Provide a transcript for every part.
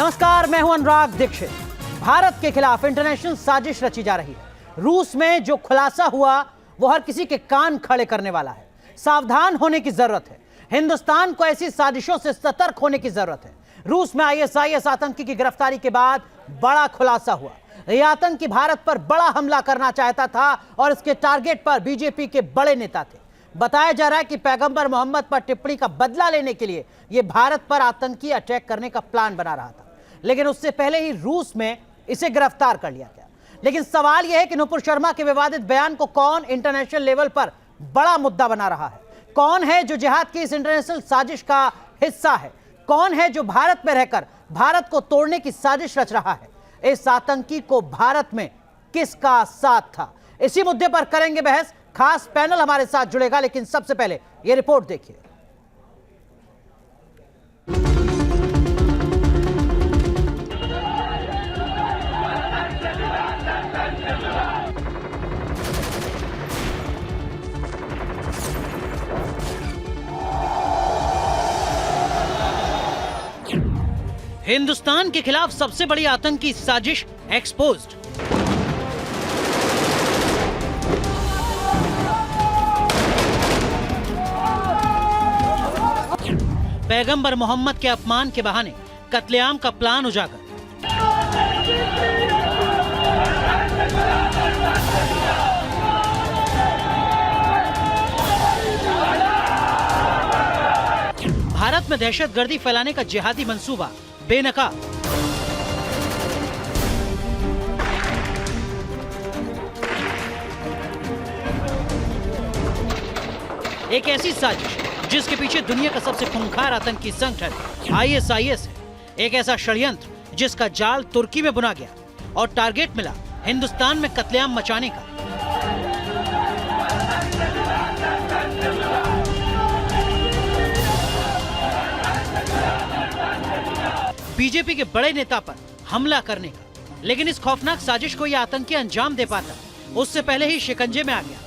नमस्कार, मैं हूं अनुराग दीक्षित। भारत के खिलाफ इंटरनेशनल साजिश रची जा रही है। रूस में जो खुलासा हुआ वो हर किसी के कान खड़े करने वाला है। सावधान होने की जरूरत है। हिंदुस्तान को ऐसी साजिशों से सतर्क होने की जरूरत है। रूस में आईएसआईएस आतंकी की गिरफ्तारी के बाद बड़ा खुलासा हुआ। यह आतंकी भारत पर बड़ा हमला करना चाहता था और इसके टारगेट पर बीजेपी के बड़े नेता थे। बताया जा रहा है कि पैगंबर मोहम्मद पर टिप्पणी का बदला लेने के लिए यह भारत पर आतंकी अटैक करने का प्लान बना रहा था, लेकिन उससे पहले ही रूस में इसे गिरफ्तार कर लिया गया। लेकिन सवाल यह है कि नुपुर शर्मा के विवादित बयान को कौन इंटरनेशनल लेवल पर बड़ा मुद्दा बना रहा है? कौन है जो जिहाद की इस इंटरनेशनल साजिश का हिस्सा है? कौन है जो भारत में रहकर भारत को तोड़ने की साजिश रच रहा है? इस आतंकी को भारत में किसका साथ था? इसी मुद्दे पर करेंगे बहस। खास पैनल हमारे साथ जुड़ेगा, लेकिन सबसे पहले यह रिपोर्ट देखिए। हिंदुस्तान के खिलाफ सबसे बड़ी आतंकी साजिश एक्सपोज्ड। पैगंबर मोहम्मद के अपमान के बहाने कत्लेआम का प्लान उजागर। भारत में दहशतगर्दी फैलाने का जिहादी मंसूबा बेनकाब। एक ऐसी साजिश जिसके पीछे दुनिया का सबसे खूंखार आतंकी संगठन आईएसआईएस है। एक ऐसा षड्यंत्र जिसका जाल तुर्की में बुना गया और टारगेट मिला हिंदुस्तान में कत्लेआम मचाने का। बीजेपी के बड़े नेता पर हमला करने का। लेकिन इस खौफनाक साजिश को यह आतंकी अंजाम दे पाता उससे पहले ही शिकंजे में आ गया।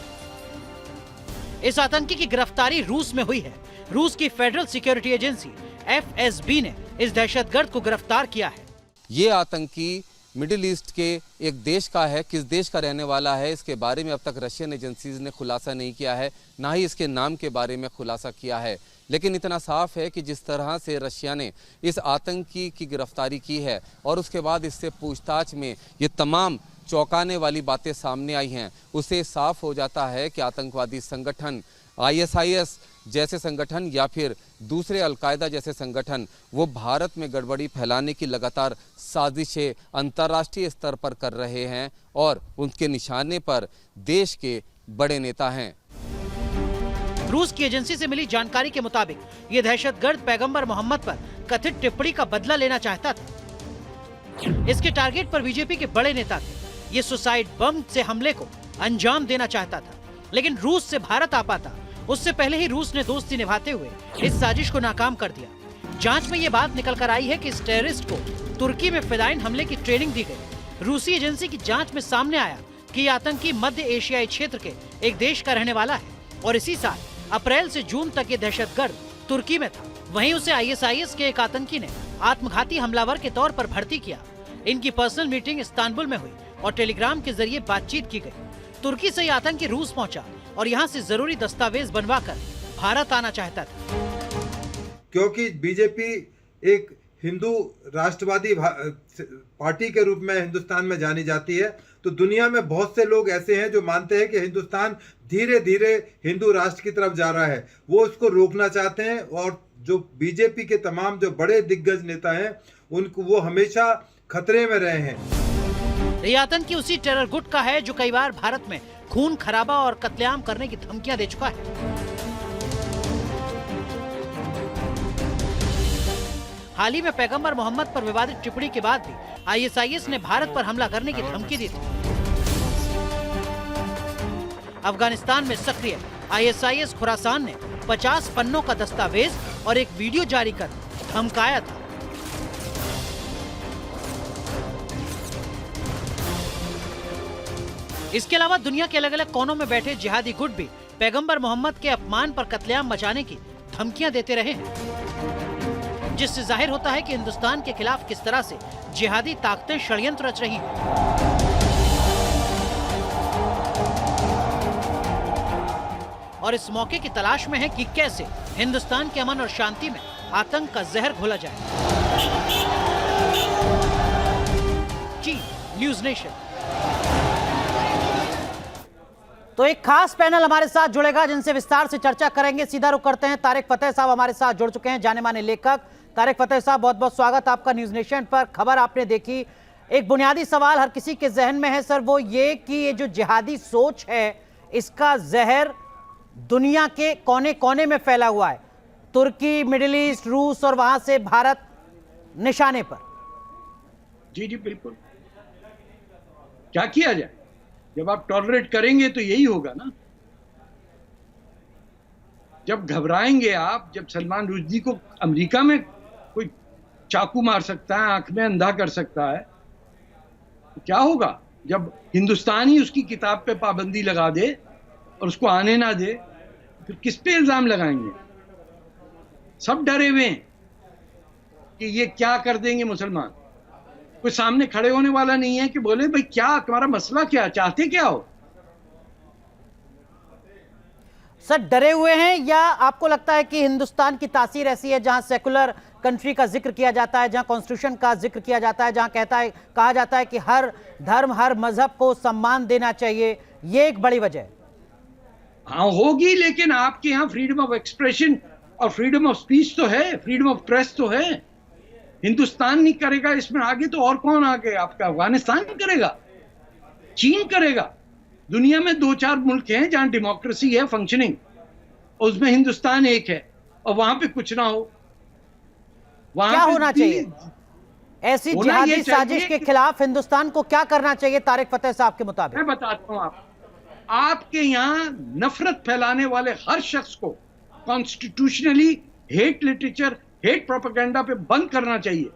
इस आतंकी की गिरफ्तारी रूस में हुई है। रूस की फेडरल सिक्योरिटी एजेंसी एफएसबी ने इस दहशतगर्द को गिरफ्तार किया है। ये आतंकी मिडिल ईस्ट के एक देश का है। किस देश का रहने वाला है इसके बारे में अब तक रशियन एजेंसीज ने खुलासा नहीं किया है, ना ही इसके नाम के बारे में खुलासा किया है। लेकिन इतना साफ है कि जिस तरह से रशिया ने इस आतंकी की गिरफ्तारी की है और उसके बाद इससे पूछताछ में ये तमाम चौंकाने वाली बातें सामने आई हैं, उससे साफ हो जाता है कि आतंकवादी संगठन आईएसआईएस जैसे संगठन या फिर दूसरे अलकायदा जैसे संगठन वो भारत में गड़बड़ी फैलाने की लगातार साजिशें अंतर्राष्ट्रीय स्तर पर कर रहे हैं और उनके निशाने पर देश के बड़े नेता हैं। रूस की एजेंसी से मिली जानकारी के मुताबिक ये दहशतगर्द पैगंबर मोहम्मद पर कथित टिप्पणी का बदला लेना चाहता था। इसके टारगेट पर बीजेपी के बड़े नेता थे। ये सुसाइड बम से हमले को अंजाम देना चाहता था, लेकिन रूस से भारत आ पाता उससे पहले ही रूस ने दोस्ती निभाते हुए इस साजिश को नाकाम कर दिया। जांच में ये बात निकल कर आई है कि इस टेररिस्ट को तुर्की में फिदाइन हमले की ट्रेनिंग दी गई। रूसी एजेंसी की जांच में सामने आया कि यह आतंकी मध्य एशियाई क्षेत्र के एक देश का रहने वाला है और इसी साल अप्रैल से जून तक ये दहशतगर्द तुर्की में था। वहीं उसे आईएसआईएस के एक आतंकी ने आत्मघाती हमलावर के तौर पर भर्ती किया। इनकी पर्सनल मीटिंग इस्तांबुल में हुई और टेलीग्राम के जरिए बातचीत की गई। तुर्की से ये आतंकी रूस पहुंचा और यहाँ से जरूरी दस्तावेज बनवाकर भारत आना चाहता था। क्योंकि बीजेपी एक हिंदू राष्ट्रवादी पार्टी के रूप में हिंदुस्तान में जानी जाती है, तो दुनिया में बहुत से लोग ऐसे हैं जो मानते हैं कि हिंदुस्तान धीरे धीरे हिंदू राष्ट्र की तरफ जा रहा है। वो उसको रोकना चाहते हैं और जो बीजेपी के तमाम जो बड़े दिग्गज नेता हैं उनको वो हमेशा खतरे में रहे हैं। ये आतंकी उसी टेरर गुट का है जो कई बार भारत में खून खराबा और कत्लेआम करने की धमकियां दे चुका है। हाल ही में पैगंबर मोहम्मद पर विवादित टिप्पणी के बाद भी आईएसआईएस ने भारत पर हमला करने की धमकी दी थी। अफगानिस्तान में सक्रिय आईएसआईएस खुरासान ने 50 पन्नों का दस्तावेज और एक वीडियो जारी कर धमकाया था। इसके अलावा दुनिया के अलग अलग कोनों में बैठे जिहादी गुट भी पैगंबर मोहम्मद के अपमान पर कत्लेआम मचाने की धमकियां देते रहे हैं। जिससे जाहिर होता है कि हिंदुस्तान के खिलाफ किस तरह से जिहादी ताकतें षड्यंत्र रच रही हैं। और इस मौके की तलाश में है कि कैसे हिंदुस्तान के अमन और शांति में आतंक का जहर घोला जाए। जी न्यूज़ नेशन। तो एक खास पैनल हमारे साथ जुड़ेगा जिनसे विस्तार से चर्चा करेंगे। सीधा रुख करते हैं, तारिक फतेह साहब हमारे साथ जुड़ चुके हैं, जाने माने लेखक। तारिक फतेह साहब, बहुत बहुत स्वागत आपका न्यूज़ नेशन पर। खबर आपने देखी, एक बुनियादी सवाल हर किसी के जहन में है सर, वो ये कि ये जो जिहादी सोच है इसका जहर दुनिया के कोने कोने में फैला हुआ है। तुर्की, मिडिल ईस्ट, रूस और वहां से भारत निशाने पर। जी जी बिल्कुल। क्या किया जाए? जब आप टॉलरेट करेंगे तो यही होगा ना। जब घबराएंगे आप, जब सलमान रुश्दी को अमेरिका में कोई चाकू मार सकता है, आंख में अंधा कर सकता है, तो क्या होगा? जब हिंदुस्तान ही उसकी किताब पे पाबंदी लगा दे और उसको आने ना दे, फिर किस पे इल्जाम लगाएंगे? सब डरे हुए हैं कि ये क्या कर देंगे मुसलमान। कोई सामने खड़े होने वाला नहीं है कि बोले भाई क्या तुम्हारा मसला, क्या चाहते क्या हो? सर डरे हुए हैं, या आपको लगता है कि हिंदुस्तान की तासीर ऐसी है जहां सेकुलर कंट्री का जिक्र किया जाता है, जहां कॉन्स्टिट्यूशन का जिक्र किया जाता है, जहां कहा जाता है कि हर धर्म हर मजहब को सम्मान देना चाहिए, ये एक बड़ी वजह है? हाँ होगी, लेकिन आपके यहाँ फ्रीडम ऑफ एक्सप्रेशन और फ्रीडम ऑफ स्पीच तो है, फ्रीडम ऑफ प्रेस तो है। हिंदुस्तान नहीं करेगा इसमें आगे तो और कौन आगे? आपका अफगानिस्तान करेगा, चीन करेगा। दुनिया में 2-4 मुल्क हैं जहां डेमोक्रेसी है फंक्शनिंग, उसमें हिंदुस्तान एक है, और वहां पे कुछ ना हो। वहां क्या होना चाहिए ऐसी जिहादी साजिश के खिलाफ? हिंदुस्तान को क्या करना चाहिए तारिक फतेह साहब के मुताबिक? मैं बताता हूं आपके यहाँ नफरत फैलाने वाले हर शख्स को constitutionally hate literature, hate propaganda पे बंद करना चाहिए।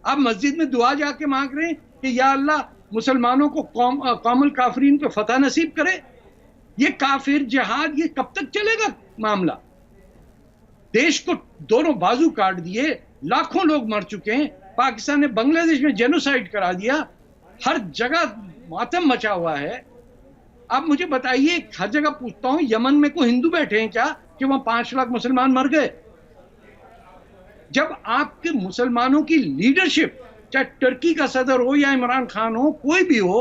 आप मस्जिद में दुआ जाके मांग रहे हैं कि या अल्लाह मुसलमानों को कौमुल काफरीन पे फतह नसीब करे। ये काफिर जिहाद, ये कब तक चलेगा मामला? देश को दोनों बाजू काट दिए, लाखों लोग मर चुके हैं। पाकिस्तान ने बांग्लादेश में जेनोसाइड करा दिया, हर जगह मातम मचा हुआ है। अब मुझे बताइए, हर जगह पूछता हूं, यमन में कोई हिंदू बैठे हैं क्या कि वहां 5 लाख मुसलमान मर गए? जब आपके मुसलमानों की लीडरशिप, चाहे टर्की का सदर हो या इमरान खान हो, कोई भी हो,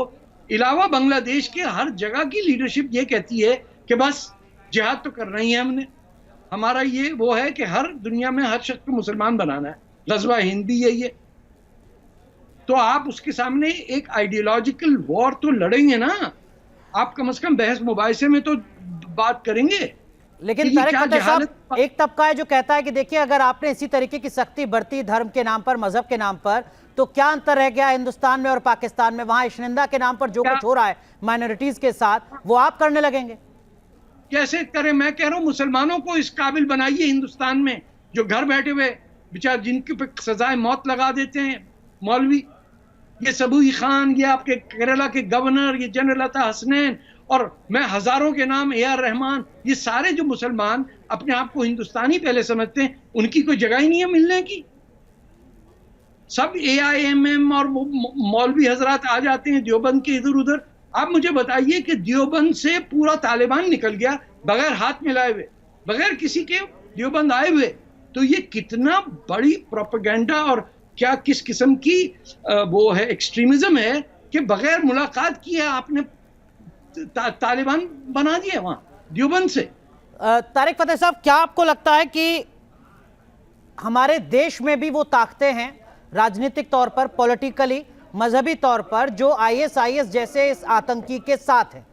इलावा बांग्लादेश के, हर जगह की लीडरशिप ये कहती है कि बस जिहाद तो करना ही है हमने, हमारा ये वो है कि हर दुनिया में हर शख्स को मुसलमान बनाना है, गज़वा हिंद भी यही है। तो आप उसके सामने एक आइडियोलॉजिकल वॉर तो लड़ेंगे ना। आप कम से कम बहस मुबाहिसे में तो बात करेंगे। लेकिन तारिक फतेह साहब, एक तबका है जो कहता है कि देखिए, अगर आपने इसी तरीके की सख्ती बरती धर्म के नाम पर, मजहब के नाम पर, तो क्या अंतर रह गया हिंदुस्तान में और पाकिस्तान में? वहां इशनिंदा के नाम पर जो कुछ हो रहा है माइनॉरिटीज के साथ, वो आप करने लगेंगे? कैसे करें? मैं कह रहा हूं मुसलमानों को इस काबिल बनाइए हिंदुस्तान में, जो घर बैठे हुए बेचारे जिनके पे सजाए मौत लगा देते हैं मौलवी, ये सबूई खान, ये आपके केरला के गवर्नर, ये जनरल अता हसनैन, और मैं हजारों के नाम, AR रहमान, ये सारे जो मुसलमान अपने आप को हिंदुस्तानी पहले समझते हैं, उनकी कोई जगह ही नहीं है मिलने की। सब AIMM और मौलवी हजरात आ जाते हैं देवबंद के इधर उधर। आप मुझे बताइए कि देवबंद से पूरा तालिबान निकल गया बगैर हाथ मिलाए हुए, बगैर किसी के देवबंद आए हुए। तो ये कितना बड़ी प्रोपेगेंडा और क्या किस किस्म की वो है, एक्सट्रीमिज्म है कि बगैर मुलाकात किए आपने तालिबान बना दिया वहां देवबंद से। तारिक फतेह साहब, क्या आपको लगता है कि हमारे देश में भी वो ताकतें हैं राजनीतिक तौर पर, पॉलिटिकली, मजहबी तौर पर, जो ISIS जैसे इस आतंकी के साथ है?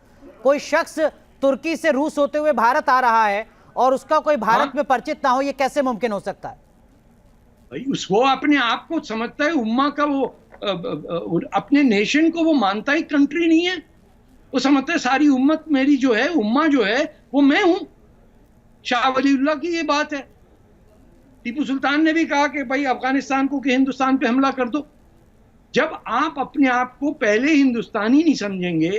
कोई शख्स तुर्की से रूस होते हुए भारत आ रहा है और उसका कोई भारत में परिचित ना हो, ये कैसे मुमकिन हो सकता है? भाई वो अपने आप को समझता है उम्मा का, वो अपने नेशन को वो मानता ही कंट्री नहीं है। वो समझता है सारी उम्मत मेरी जो है, उम्मा जो है, वो मैं हूं। शाह वलीउल्लाह की ये बात है। टीपू सुल्तान ने भी कहा कि भाई अफगानिस्तान को कि हिंदुस्तान पे हमला कर दो। जब आप अपने आप को पहले हिंदुस्तानी नहीं समझेंगे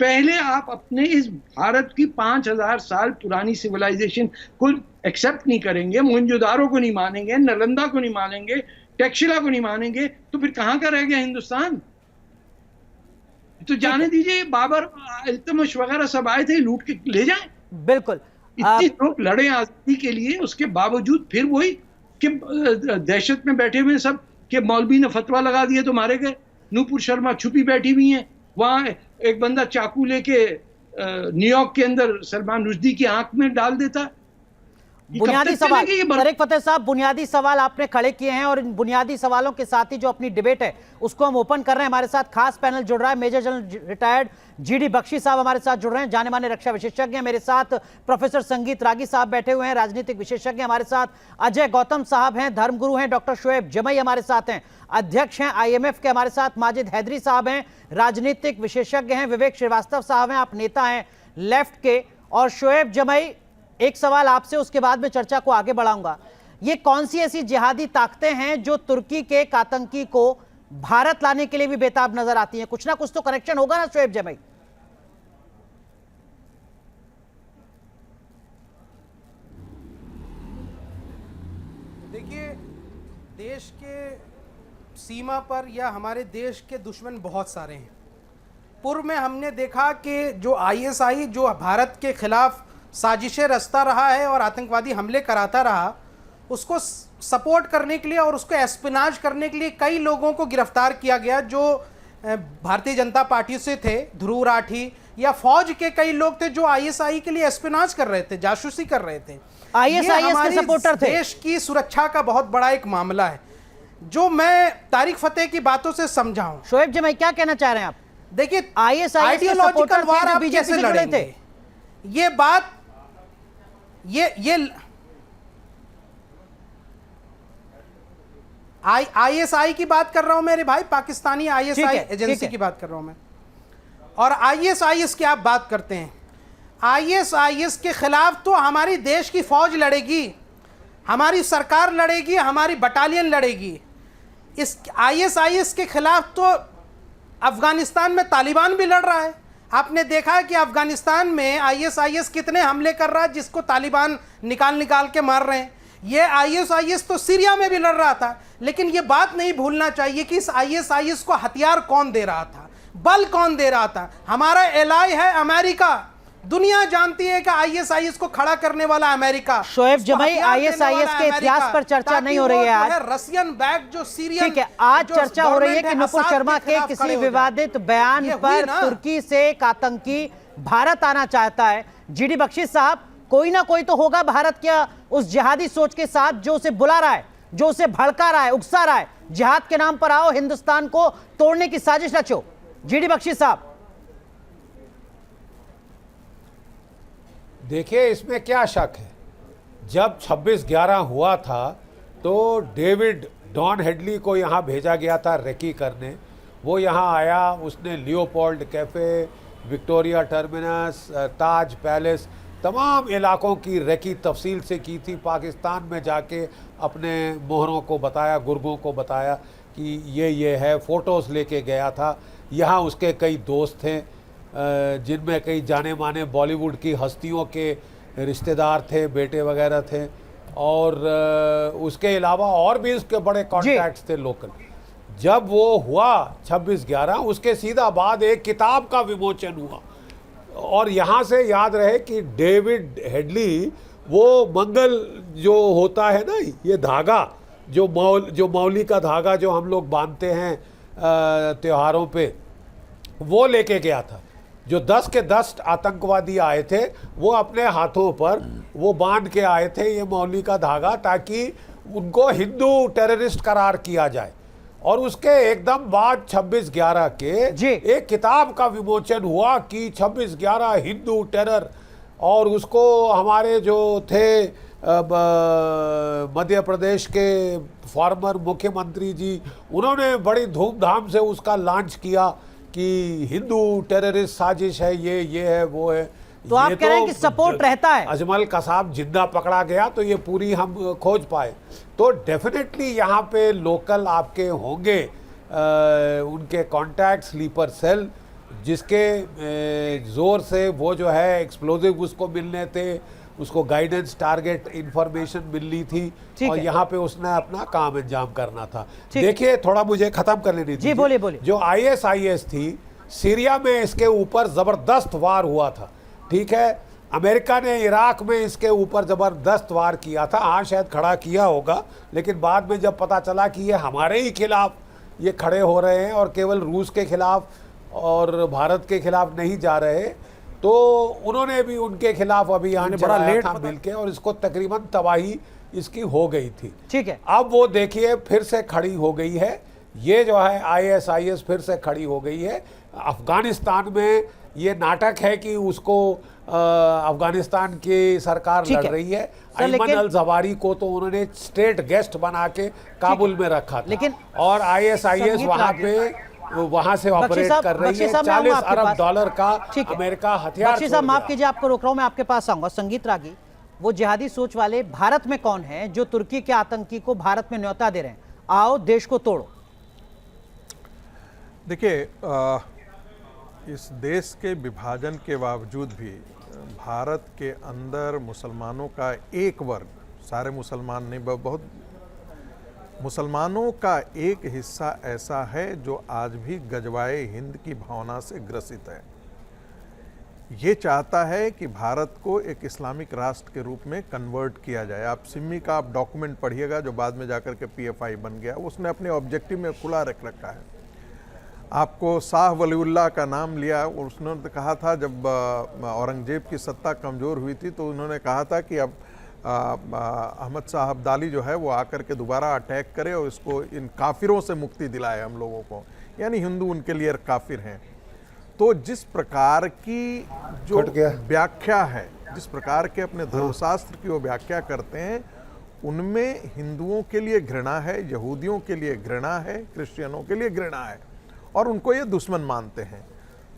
पहले आप अपने इस भारत की 5000 साल पुरानी सिविलाइजेशन को एक्सेप्ट नहीं करेंगे, मोहनजोदारो को नहीं मानेंगे, नालंदा को नहीं मानेंगे, तक्षशिला को नहीं मानेंगे, तो फिर कहां का रह गया हिंदुस्तान? तो जाने दीजिए, बाबर, इल्तुतमिश वगैरह सब आए थे, लूट के ले जाएं। बिल्कुल। इतने लोग लड़े आजादी के लिए, उसके बावजूद फिर वही कि दहशत में बैठे हुए सब कि मौलवी ने फतवा लगा दिया तो मारे गए। नूपुर शर्मा छुपी बैठी हुई हैं, वहां एक बंदा चाकू लेके न्यूयॉर्क के अंदर सलमान रुश्दी की आंख में डाल देता। बुनियादी सवाल तारिक फतेह साहब, बुनियादी सवाल आपने खड़े किए हैं और इन बुनियादी सवालों के साथ ही जो अपनी डिबेट है उसको हम ओपन कर रहे हैं। हमारे साथ खास पैनल जुड़ रहा है, major general retired GD Bakshi साहब हमारे साथ जुड़ रहे हैं, जाने माने रक्षा विशेषज्ञ हैं। मेरे साथ प्रोफेसर संगीत रागी साहब बैठे हुए हैं, राजनीतिक विशेषज्ञ। हमारे साथ अजय गौतम साहब हैं, धर्मगुरु हैं। डॉक्टर शोएब जमई हमारे साथ हैं, अध्यक्ष हैं IMF के। हमारे साथ माजिद हैदरी साहब हैं, राजनीतिक विशेषज्ञ हैं। विवेक श्रीवास्तव साहब हैं, आप नेता हैं लेफ्ट के। और शोएब जमई, एक सवाल आपसे, उसके बाद में चर्चा को आगे बढ़ाऊंगा। ये कौन सी ऐसी जिहादी ताकतें हैं जो तुर्की के एक आतंकी को भारत लाने के लिए भी बेताब नजर आती हैं? कुछ ना कुछ तो कनेक्शन होगा ना शोएब जमई? देखिए, देश के सीमा पर या हमारे देश के दुश्मन बहुत सारे हैं। पूर्व में हमने देखा कि जो ISI जो भारत के खिलाफ साजिशें रचता रहा है और आतंकवादी हमले कराता रहा, उसको सपोर्ट करने के लिए और उसको एस्पिनाज करने के लिए कई लोगों को गिरफ्तार किया गया जो भारतीय जनता पार्टी से थे। ध्रुव राठी या फौज के कई लोग थे जो ISI के लिए एस्पिनाज कर रहे थे, जासूसी कर रहे थे। ISIS के सपोर्टर थे। देश की सुरक्षा का बहुत बड़ा एक मामला है जो मैं तारिक फतेह की बातों से समझा हूं। शोएब जमई, क्या कहना चाह रहे हैं आप? देखिए, ISIS आइडियोलॉजिकल वार आप बीजेपी कैसे से जुड़े लड़ेंगे? थे? ये बात ये ISI की बात कर रहा हूं मेरे भाई, पाकिस्तानी ISI एजेंसी की बात कर रहा हूं मैं। और ISIS की आप बात करते हैं, ISIS के खिलाफ तो हमारी देश की फौज लड़ेगी, हमारी सरकार लड़ेगी, हमारी बटालियन लड़ेगी। इस ISIS के खिलाफ तो अफगानिस्तान में तालिबान भी लड़ रहा है। आपने देखा है कि अफगानिस्तान में ISIS कितने हमले कर रहा है, जिसको तालिबान निकाल के मार रहे हैं। ये ISIS तो सीरिया में भी लड़ रहा था। लेकिन ये बात नहीं भूलना चाहिए कि इस ISIS को हथियार कौन दे रहा था, बल कौन दे रहा था? हमारा एलाई है अमेरिका। दुनिया जानती है कि ISIS को खड़ा करने वाला अमेरिका। शोएब जमई, ISIS के इतिहास पर चर्चा नहीं हो रही है आज। रशियन बैक जो सीरियन, ठीक है, आज चर्चा हो रही है कि नुपुर शर्मा के किसी विवादित बयान पर तुर्की से एक आतंकी भारत आना चाहता है। जीडी बख्शी साहब, कोई ना कोई तो होगा भारत के उस जिहादी सोच के साथ जो उसे बुला रहा है, जो उसे भड़का रहा है, उकसा रहा है, जिहाद के नाम पर आओ, हिंदुस्तान को तोड़ने की साजिश रचो। जीडी बख्शी साहब, देखिए, इसमें क्या शक है? जब 26/11 हुआ था तो डेविड डॉन हेडली को यहाँ भेजा गया था रेकी करने। वो यहाँ आया, उसने लियोपोल्ड कैफ़े, विक्टोरिया टर्मिनस, ताज पैलेस, तमाम इलाकों की रेकी तफसील से की थी। पाकिस्तान में जाके अपने मोहरों को बताया, गुर्गों को बताया कि ये है। फ़ोटोज़ लेके गया था। यहाँ उसके कई दोस्त थे जिनमें कई जाने माने बॉलीवुड की हस्तियों के रिश्तेदार थे, बेटे वगैरह थे। और उसके अलावा और भी उसके बड़े कॉन्टैक्ट्स थे लोकल। जब वो हुआ 26/11, उसके सीधा बाद एक किताब का विमोचन हुआ। और यहाँ से याद रहे कि डेविड हेडली, वो मंगल जो होता है ना, ये धागा जो मौली का धागा जो हम लोग बांधते हैं त्योहारों पे, वो लेके गया था। जो 10 के 10 आतंकवादी आए थे, वो अपने हाथों पर वो बांध के आए थे ये मौली का धागा, ताकि उनको हिंदू टेररिस्ट करार किया जाए। और उसके एकदम बाद 26/11 के एक किताब का विमोचन हुआ कि 26/11 हिंदू टेरर। और उसको हमारे जो थे मध्य प्रदेश के फॉर्मर मुख्यमंत्री जी, उन्होंने बड़ी धूमधाम से उसका लॉन्च किया कि हिंदू टेररिस्ट साजिश है, ये है, वो है। तो आप कह रहे हैं कि सपोर्ट रहता है। अजमल कसाब जिंदा पकड़ा गया तो ये पूरी हम खोज पाए। तो डेफिनेटली यहाँ पे लोकल आपके होंगे उनके कॉन्टैक्ट, स्लीपर सेल, जिसके जोर से वो जो है एक्सप्लोजिव उसको मिलने थे, उसको गाइडेंस टारगेट इंफॉर्मेशन मिलनी थी और यहाँ पे उसने अपना काम अंजाम करना था। देखिए थोड़ा मुझे खत्म कर लेनी थी। बोलिए बोलिए। जो ISIS थी सीरिया में इसके ऊपर जबरदस्त वार हुआ था, ठीक है। अमेरिका ने इराक में इसके ऊपर जबरदस्त वार किया था, हाँ शायद खड़ा किया होगा, लेकिन बाद में जब पता चला कि ये हमारे ही खिलाफ ये खड़े हो रहे हैं और केवल रूस के खिलाफ और भारत के खिलाफ नहीं जा रहे, तो उन्होंने भी उनके खिलाफ अभियान बड़ा लेट था मिलके और इसको तकरीबन तबाही इसकी हो गई थी। ठीक है, अब वो देखिए फिर से खड़ी हो गई है, ये जो है ISIS फिर से खड़ी हो गई है। अफगानिस्तान में ये नाटक है कि उसको अफगानिस्तान की सरकार लड़ रही है। अयमन अल जवारी को तो उन्होंने स्टेट गेस्ट बना के काबुल में रखा था, लेकिन और ISIS वहां से ऑपरेट कर रही है। $40 अरब का अमेरिका हथियार। बख्शी साहब माफ कीजिए, आपको रोक रहा हूं, मैं आपके पास आऊंगा। संगीत रागी, वो जिहादी सोच वाले भारत में कौन है जो तुर्की के आतंकी को भारत में न्योता दे रहे हैं, आओ देश को तोड़ो? देखिए, इस देश के विभाजन के बावजूद भी भारत के अंदर मुसलमानों का एक वर्ग, सारे मुसलमान नहीं, बहुत मुसलमानों का एक हिस्सा ऐसा है जो आज भी गजवाए हिंद की भावना से ग्रसित है। ये चाहता है कि भारत को एक इस्लामिक राष्ट्र के रूप में कन्वर्ट किया जाए। आप सिमी का आप डॉक्यूमेंट पढ़िएगा जो बाद में जाकर के PFI बन गया, उसने अपने ऑब्जेक्टिव में खुला रख रखा है। आपको शाह वलीउल्लाह का नाम लिया, उसने कहा था जब औरंगजेब की सत्ता कमज़ोर हुई थी तो उन्होंने कहा था कि अब अहमद शाह अब्दाली जो है वो आकर के दोबारा अटैक करे और इसको इन काफिरों से मुक्ति दिलाए हम लोगों को, यानी हिंदू उनके लिए काफिर हैं। तो जिस प्रकार की जो व्याख्या है, जिस प्रकार के अपने धर्मशास्त्र की वो व्याख्या करते हैं, उनमें हिंदुओं के लिए घृणा है, यहूदियों के लिए घृणा है, क्रिश्चियनों के लिए घृणा है और उनको ये दुश्मन मानते हैं।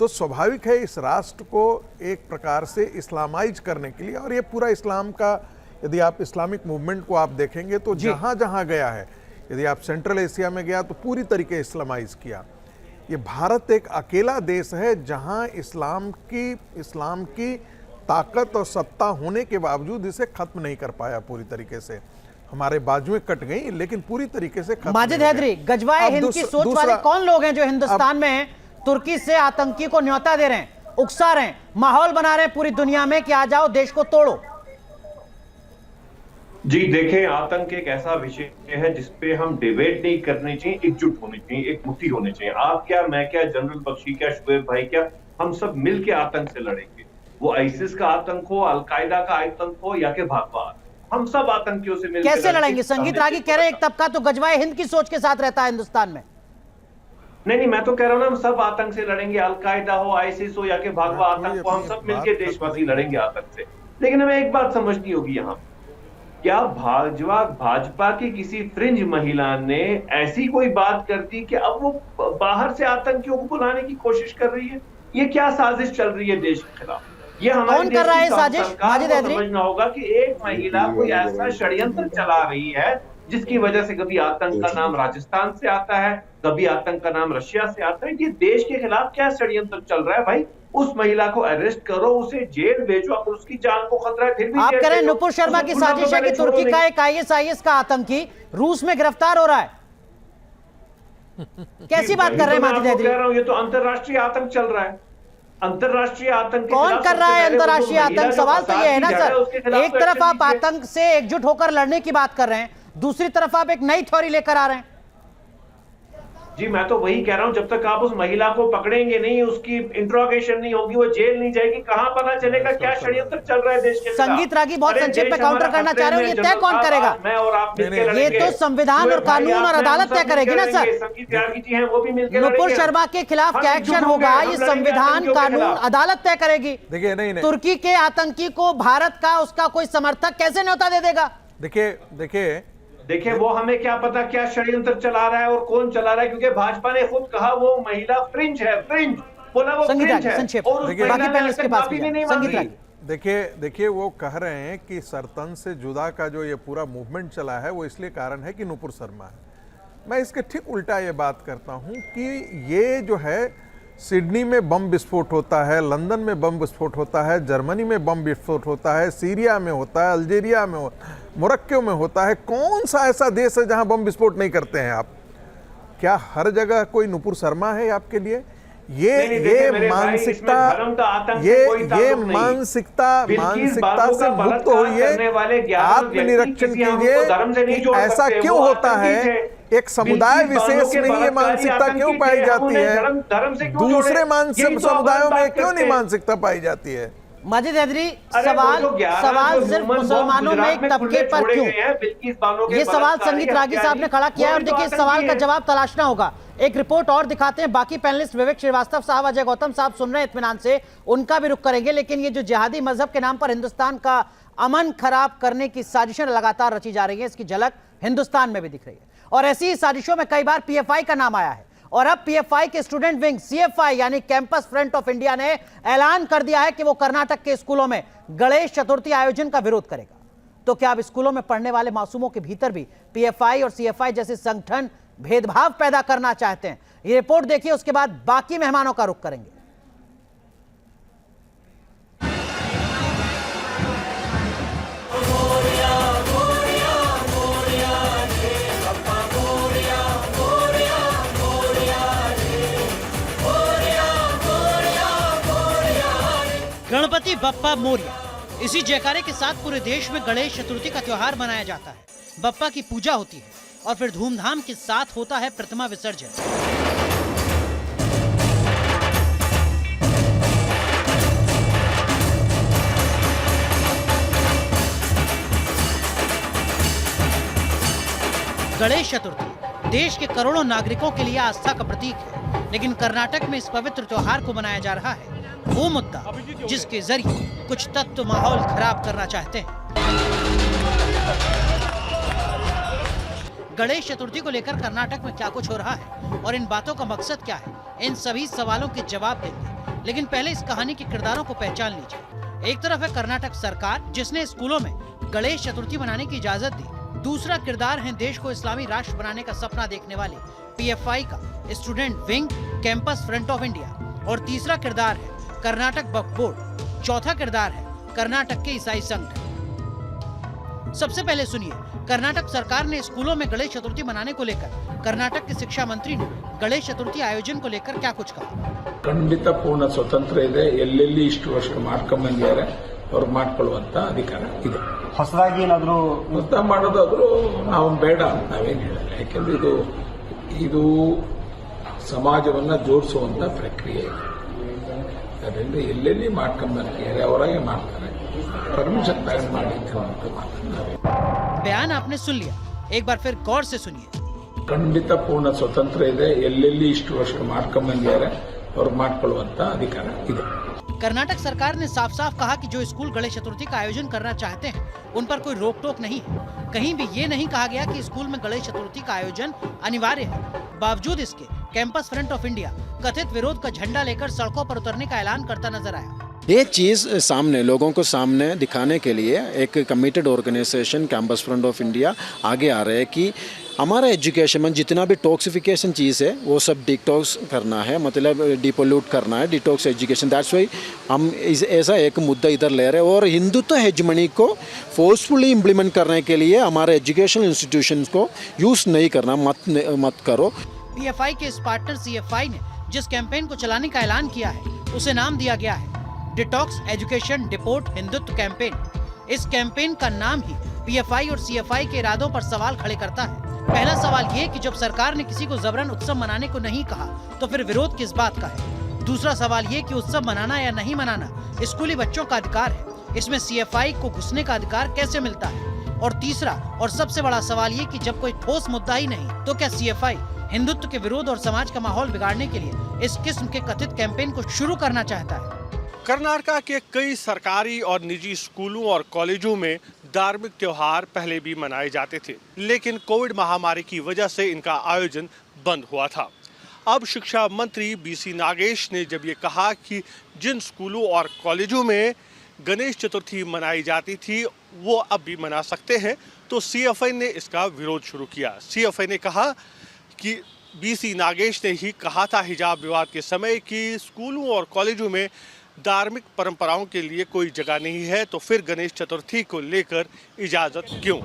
तो स्वाभाविक है इस राष्ट्र को एक प्रकार से इस्लामाइज करने के लिए, और ये पूरा इस्लाम का, यदि आप इस्लामिक मूवमेंट को आप देखेंगे तो जहाँ जहाँ गया है, यदि आप सेंट्रल एशिया में गया तो पूरी तरीके इस्लामाइज किया। ये भारत एक अकेला देश है जहाँ इस्लाम की ताकत और सत्ता होने के बावजूद इसे खत्म नहीं कर पाया पूरी तरीके से। हमारे बाजुएं कट गई लेकिन पूरी तरीके से खत्म। माजिद हैदरी, गजवाए हिंद की सोच वाले कौन लोग हैं जो हिंदुस्तान में हैं, तुर्की से आतंकी को न्योता दे रहे हैं, उकसा रहे हैं, माहौल बना रहे हैं पूरी दुनिया में कि आ जाओ देश को तोड़ो? जी देखें, आतंक एक ऐसा विषय है जिसपे हम डिबेट नहीं करनी चाहिए, एकजुट होनी चाहिए, एक मुट्ठी होनी चाहिए। आप क्या, मैं क्या, जनरल बख्शी क्या, शुएब भाई क्या, हम सब मिलकर आतंक से लड़ेंगे। वो आईसिस का आतंक हो, अलकायदा का आतंक हो या कि भागवा, हम सब आतंकियों से मिलकर कैसे लड़ेंगे? संगीत रागी कह रहे हैं एक तबका तो गजवाए हिंद की सोच के साथ रहता है हिंदुस्तान में। नहीं, मैं तो कह रहा हूं ना, हम सब आतंक से लड़ेंगे, अलकायदा हो, आईसिस हो या कि भागवा आतंक हो, हम सब मिलकर देशवासी लड़ेंगे आतंक से। लेकिन हमें एक बात समझनी होगी यहाँ, क्या भाजपा की किसी फ्रिंज महिला ने ऐसी कोई बात कर दी कि अब वो बाहर से आतंकियों को बुलाने की कोशिश कर रही है? ये क्या साजिश चल रही है देश के खिलाफ? ये हमारे कौन कर रहा है साजिश? समझना होगा कि एक महिला कोई ऐसा षड्यंत्र चला रही है जिसकी वजह से कभी आतंक का नाम राजस्थान से आता है, कभी आतंक का नाम रशिया से आता है। ये देश के खिलाफ क्या षड्यंत्र चल रहा है भाई? उस महिला को अरेस्ट करो, उसे जेल भेजो, अगर उसकी जान को खतरा है फिर भी आप कह रहे हैं नुपुर शर्मा की साजिश है कि तुर्की का एक ISIS का आतंकी रूस में गिरफ्तार हो रहा है। कैसी बात कर रहे हैं माजिद हैदरी? कह रहा हूं, ये तो अंतरराष्ट्रीय आतंक चल रहा है। अंतरराष्ट्रीय आतंक कौन कर रहा है अंतरराष्ट्रीय आतंक? सवाल तो ये है ना सर, एक तरफ आप आतंक से एकजुट होकर लड़ने की बात कर रहे हैं, दूसरी तरफ आप एक नई थ्योरी लेकर आ रहे हैं। जी मैं तो वही कह रहा हूं, जब तक आप उस महिला को पकड़ेंगे नहीं, उसकी इंट्रोगेशन नहीं होगी, वो जेल नहीं जाएगी, कहां पता चलेगा क्या षड्यंत्र चल रहा है देश के खिलाफ। संगीत रागी बहुत संक्षेप में काउंटर करना चाह रहे हो, ये तय कौन करेगा? मैं और आप मिलकर लड़ेंगे। ये तो संविधान और कानून और अदालत तय करेगी ना सर। संगीत रागी जी हैं, वो भी मिलकर नुपुर शर्मा के खिलाफ क्या एक्शन होगा, ये संविधान कानून अदालत तय करेगी। देखिए, नहीं तुर्की के आतंकी को भारत का उसका कोई समर्थक कैसे न्योता दे देगा? देखिए वो हमें क्या पता क्या षड्यंत्र चला रहा है और कौन चला रहा है, क्योंकि भाजपा ने खुद कहा वो महिला फ्रिंज है, फ्रिंज बोला, वो फ्रिंज है। और बाकी पैनलिस्ट के पास भी संगीत देखिए वो कह रहे हैं कि सरतन से जुदा का जो ये पूरा मूवमेंट चला है वो इसलिए कारण है कि नुपुर शर्मा है। मैं इसके ठीक उल्टा ये बात करता हूं कि ये जो है सिडनी में बम विस्फोट होता है, लंदन में बम विस्फोट होता है, जर्मनी में बम विस्फोट होता है, सीरिया में होता है, अल्जीरिया में होता है, मोरक्को में होता है। कौन सा ऐसा देश है जहां बम विस्फोट नहीं करते हैं आप? क्या हर जगह कोई नुपुर शर्मा है आपके लिए? ये मानसिकता से मुक्त होइए, आत्मनिरीक्षण कीजिए कि ऐसा क्यों होता है, एक समुदाय विशेष में ये मानसिकता क्यों पाई जाती है, दूसरे मानसिक समुदायों में क्यों नहीं मानसिकता पाई जाती है? माजिद हैदरी, सवाल सिर्फ मुसलमानों में एक तबके पर क्यों, ये सवाल संगीत रागी साहब ने खड़ा किया है और देखिए इस सवाल का जवाब तलाशना होगा। एक रिपोर्ट और दिखाते हैं, बाकी पैनलिस्ट विवेक श्रीवास्तव साहब, अजय गौतम साहब सुन रहे हैं इत्मीनान से, उनका भी रुख करेंगे। लेकिन ये जो जिहादी मजहब के नाम पर हिंदुस्तान का अमन खराब करने की साजिशें लगातार रची जा रही है, इसकी झलक हिंदुस्तान में भी दिख रही है और ऐसी ही साजिशों में कई बार पीएफआई का नाम आया है और अब पीएफआई के स्टूडेंट विंग सीएफआई यानी कैंपस फ्रंट ऑफ इंडिया ने ऐलान कर दिया है कि वो कर्नाटक के स्कूलों में गणेश चतुर्थी आयोजन का विरोध करेगा। तो क्या अब स्कूलों में पढ़ने वाले मासूमों के भीतर भी पीएफआई और सीएफआई जैसे संगठन भेदभाव पैदा करना चाहते हैं? ये रिपोर्ट देखिए, उसके बाद बाकी मेहमानों का रुख करेंगे। गणपति बप्पा मोरिया, इसी जयकारे के साथ पूरे देश में गणेश चतुर्थी का त्योहार मनाया जाता है। बप्पा की पूजा होती है और फिर धूमधाम के साथ होता है प्रतिमा विसर्जन। गणेश चतुर्थी देश के करोड़ों नागरिकों के लिए आस्था का प्रतीक है, लेकिन कर्नाटक में इस पवित्र त्योहार को मनाया जा रहा है वो मुद्दा जिसके जरिए कुछ तत्व माहौल खराब करना चाहते हैं। गणेश चतुर्थी को लेकर कर्नाटक में क्या कुछ हो रहा है और इन बातों का मकसद क्या है, इन सभी सवालों के जवाब देंगे। लेकिन पहले इस कहानी के किरदारों को पहचान लीजिए। एक तरफ है कर्नाटक सरकार जिसने स्कूलों में गणेश चतुर्थी मनाने की इजाजत दी, दूसरा किरदार है देश को इस्लामी राष्ट्र बनाने का सपना देखने वाले पीएफआई का student wing campus front of India, और तीसरा किरदार है कर्नाटक वक्फ बोर्ड, चौथा किरदार है कर्नाटक के ईसाई संगठन। सबसे पहले सुनिए कर्नाटक सरकार ने स्कूलों में गणेश चतुर्थी मनाने को लेकर कर्नाटक के शिक्षा मंत्री ने गणेश चतुर्थी आयोजन को लेकर क्या कुछ कहा। ಖಂಡಿತ ಪೂರ್ಣ ಸ್ವತಂತ್ರ ಇದೆ, ಎಲ್ಲೆಲ್ಲಿ ಇಷ್ಟು ವರ್ಷ ಮಾಡ್ಕೊಂಡ್ಬಂದಿದ್ದಾರೆ ಅವ್ರು ಮಾಡ್ಕೊಳ್ಳುವಂತ ಅಧಿಕಾರ ಇದೆ. ಹೊಸದಾಗಿ ಏನಾದರೂ ಮಾಡೋದಾದ್ರೂ ನಾವು ಬೇಡ ನಾವೇನು ಹೇಳಲ್ಲ, ಯಾಕೆಂದ್ರೆ ಇದು ಸಮಾಜವನ್ನ ಜೋಡಿಸುವಂತ ಪ್ರಕ್ರಿಯೆ ಇದೆ. ಅದರಿಂದ ಎಲ್ಲೆಲ್ಲಿ ಮಾಡ್ಕೊಂಡ್ಬರ್ತಾರೆ ಅವರಾಗೆ ಮಾಡ್ತಾರೆ, ಪರ್ಮಿಷನ್ ತಗೊಂಡು ಮಾಡಿ ಮಾತನಾಡಿ। बयान आपने सुन लिया, एक बार फिर गौर से सुनिए। ಖಂಡಿತ ಪೂರ್ಣ ಸ್ವತಂತ್ರ ಇದೆ, ಎಲ್ಲೆಲ್ಲಿ ಇಷ್ಟು ವರ್ಷ ಮಾಡ್ಕೊಂಡ್ಬಂದಿದ್ದಾರೆ ಅವ್ರು ಮಾಡ್ಕೊಳ್ಳುವಂತ ಅಧಿಕಾರ ಇದೆ। कर्नाटक सरकार ने साफ साफ कहा कि जो स्कूल गणेश चतुर्थी का आयोजन करना चाहते हैं उन पर कोई रोक टोक नहीं है। कहीं भी ये नहीं कहा गया कि स्कूल में गणेश चतुर्थी का आयोजन अनिवार्य है। बावजूद इसके कैंपस फ्रंट ऑफ इंडिया कथित विरोध का झंडा लेकर सड़कों पर उतरने का ऐलान करता नजर आया। ये चीज़ सामने लोगों को सामने दिखाने के लिए एक committed organisation campus front of India आगे आ रहे हैं कि हमारा एजुकेशन में जितना भी टॉक्सिफिकेशन चीज़ है वो सब डिटॉक्स करना है, मतलब डिपोल्यूट करना है, डिटॉक्स एजुकेशन। दैट्स वाई हम ऐसा एक मुद्दा इधर ले रहे हैं और हिंदुत्व हेजमनी को फोर्सफुली इम्प्लीमेंट करने के लिए हमारे एजुकेशनल इंस्टीट्यूशंस को यूज़ नहीं करना, मत करो। पीएफआई के इस पार्टनर सीएफआई ने जिस कैंपेन को चलाने का ऐलान किया है उसे नाम दिया गया है detox education deport Hindutva campaign. इस कैंपेन का नाम ही पीएफआई और सीएफआई के इरादों पर सवाल खड़े करता है। पहला सवाल ये कि जब सरकार ने किसी को जबरन उत्सव मनाने को नहीं कहा तो फिर विरोध किस बात का है। दूसरा सवाल ये कि उत्सव मनाना या नहीं मनाना स्कूली बच्चों का अधिकार है, इसमें सीएफआई को घुसने का अधिकार कैसे मिलता है। और तीसरा और सबसे बड़ा सवाल ये कि जब कोई ठोस मुद्दा ही नहीं तो क्या सीएफआई हिंदुत्व के विरोध और समाज का माहौल बिगाड़ने के लिए इस किस्म के कथित कैंपेन को शुरू करना चाहता है। कर्नाटक के कई सरकारी और निजी स्कूलों और कॉलेजों में धार्मिक त्योहार पहले भी मनाए जाते थे, लेकिन कोविड महामारी की वजह से इनका आयोजन बंद हुआ था। अब शिक्षा मंत्री बीसी नागेश ने जब ये कहा कि जिन स्कूलों और कॉलेजों में गणेश चतुर्थी मनाई जाती थी वो अब भी मना सकते हैं, तो सीएफआई ने इसका विरोध शुरू किया। सीएफआई ने कहा कि बीसी नागेश ने ही कहा था हिजाब विवाद के समय कि स्कूलों और कॉलेजों में धार्मिक परंपराओं के लिए कोई जगह नहीं है, तो फिर गणेश चतुर्थी को लेकर इजाजत क्यों?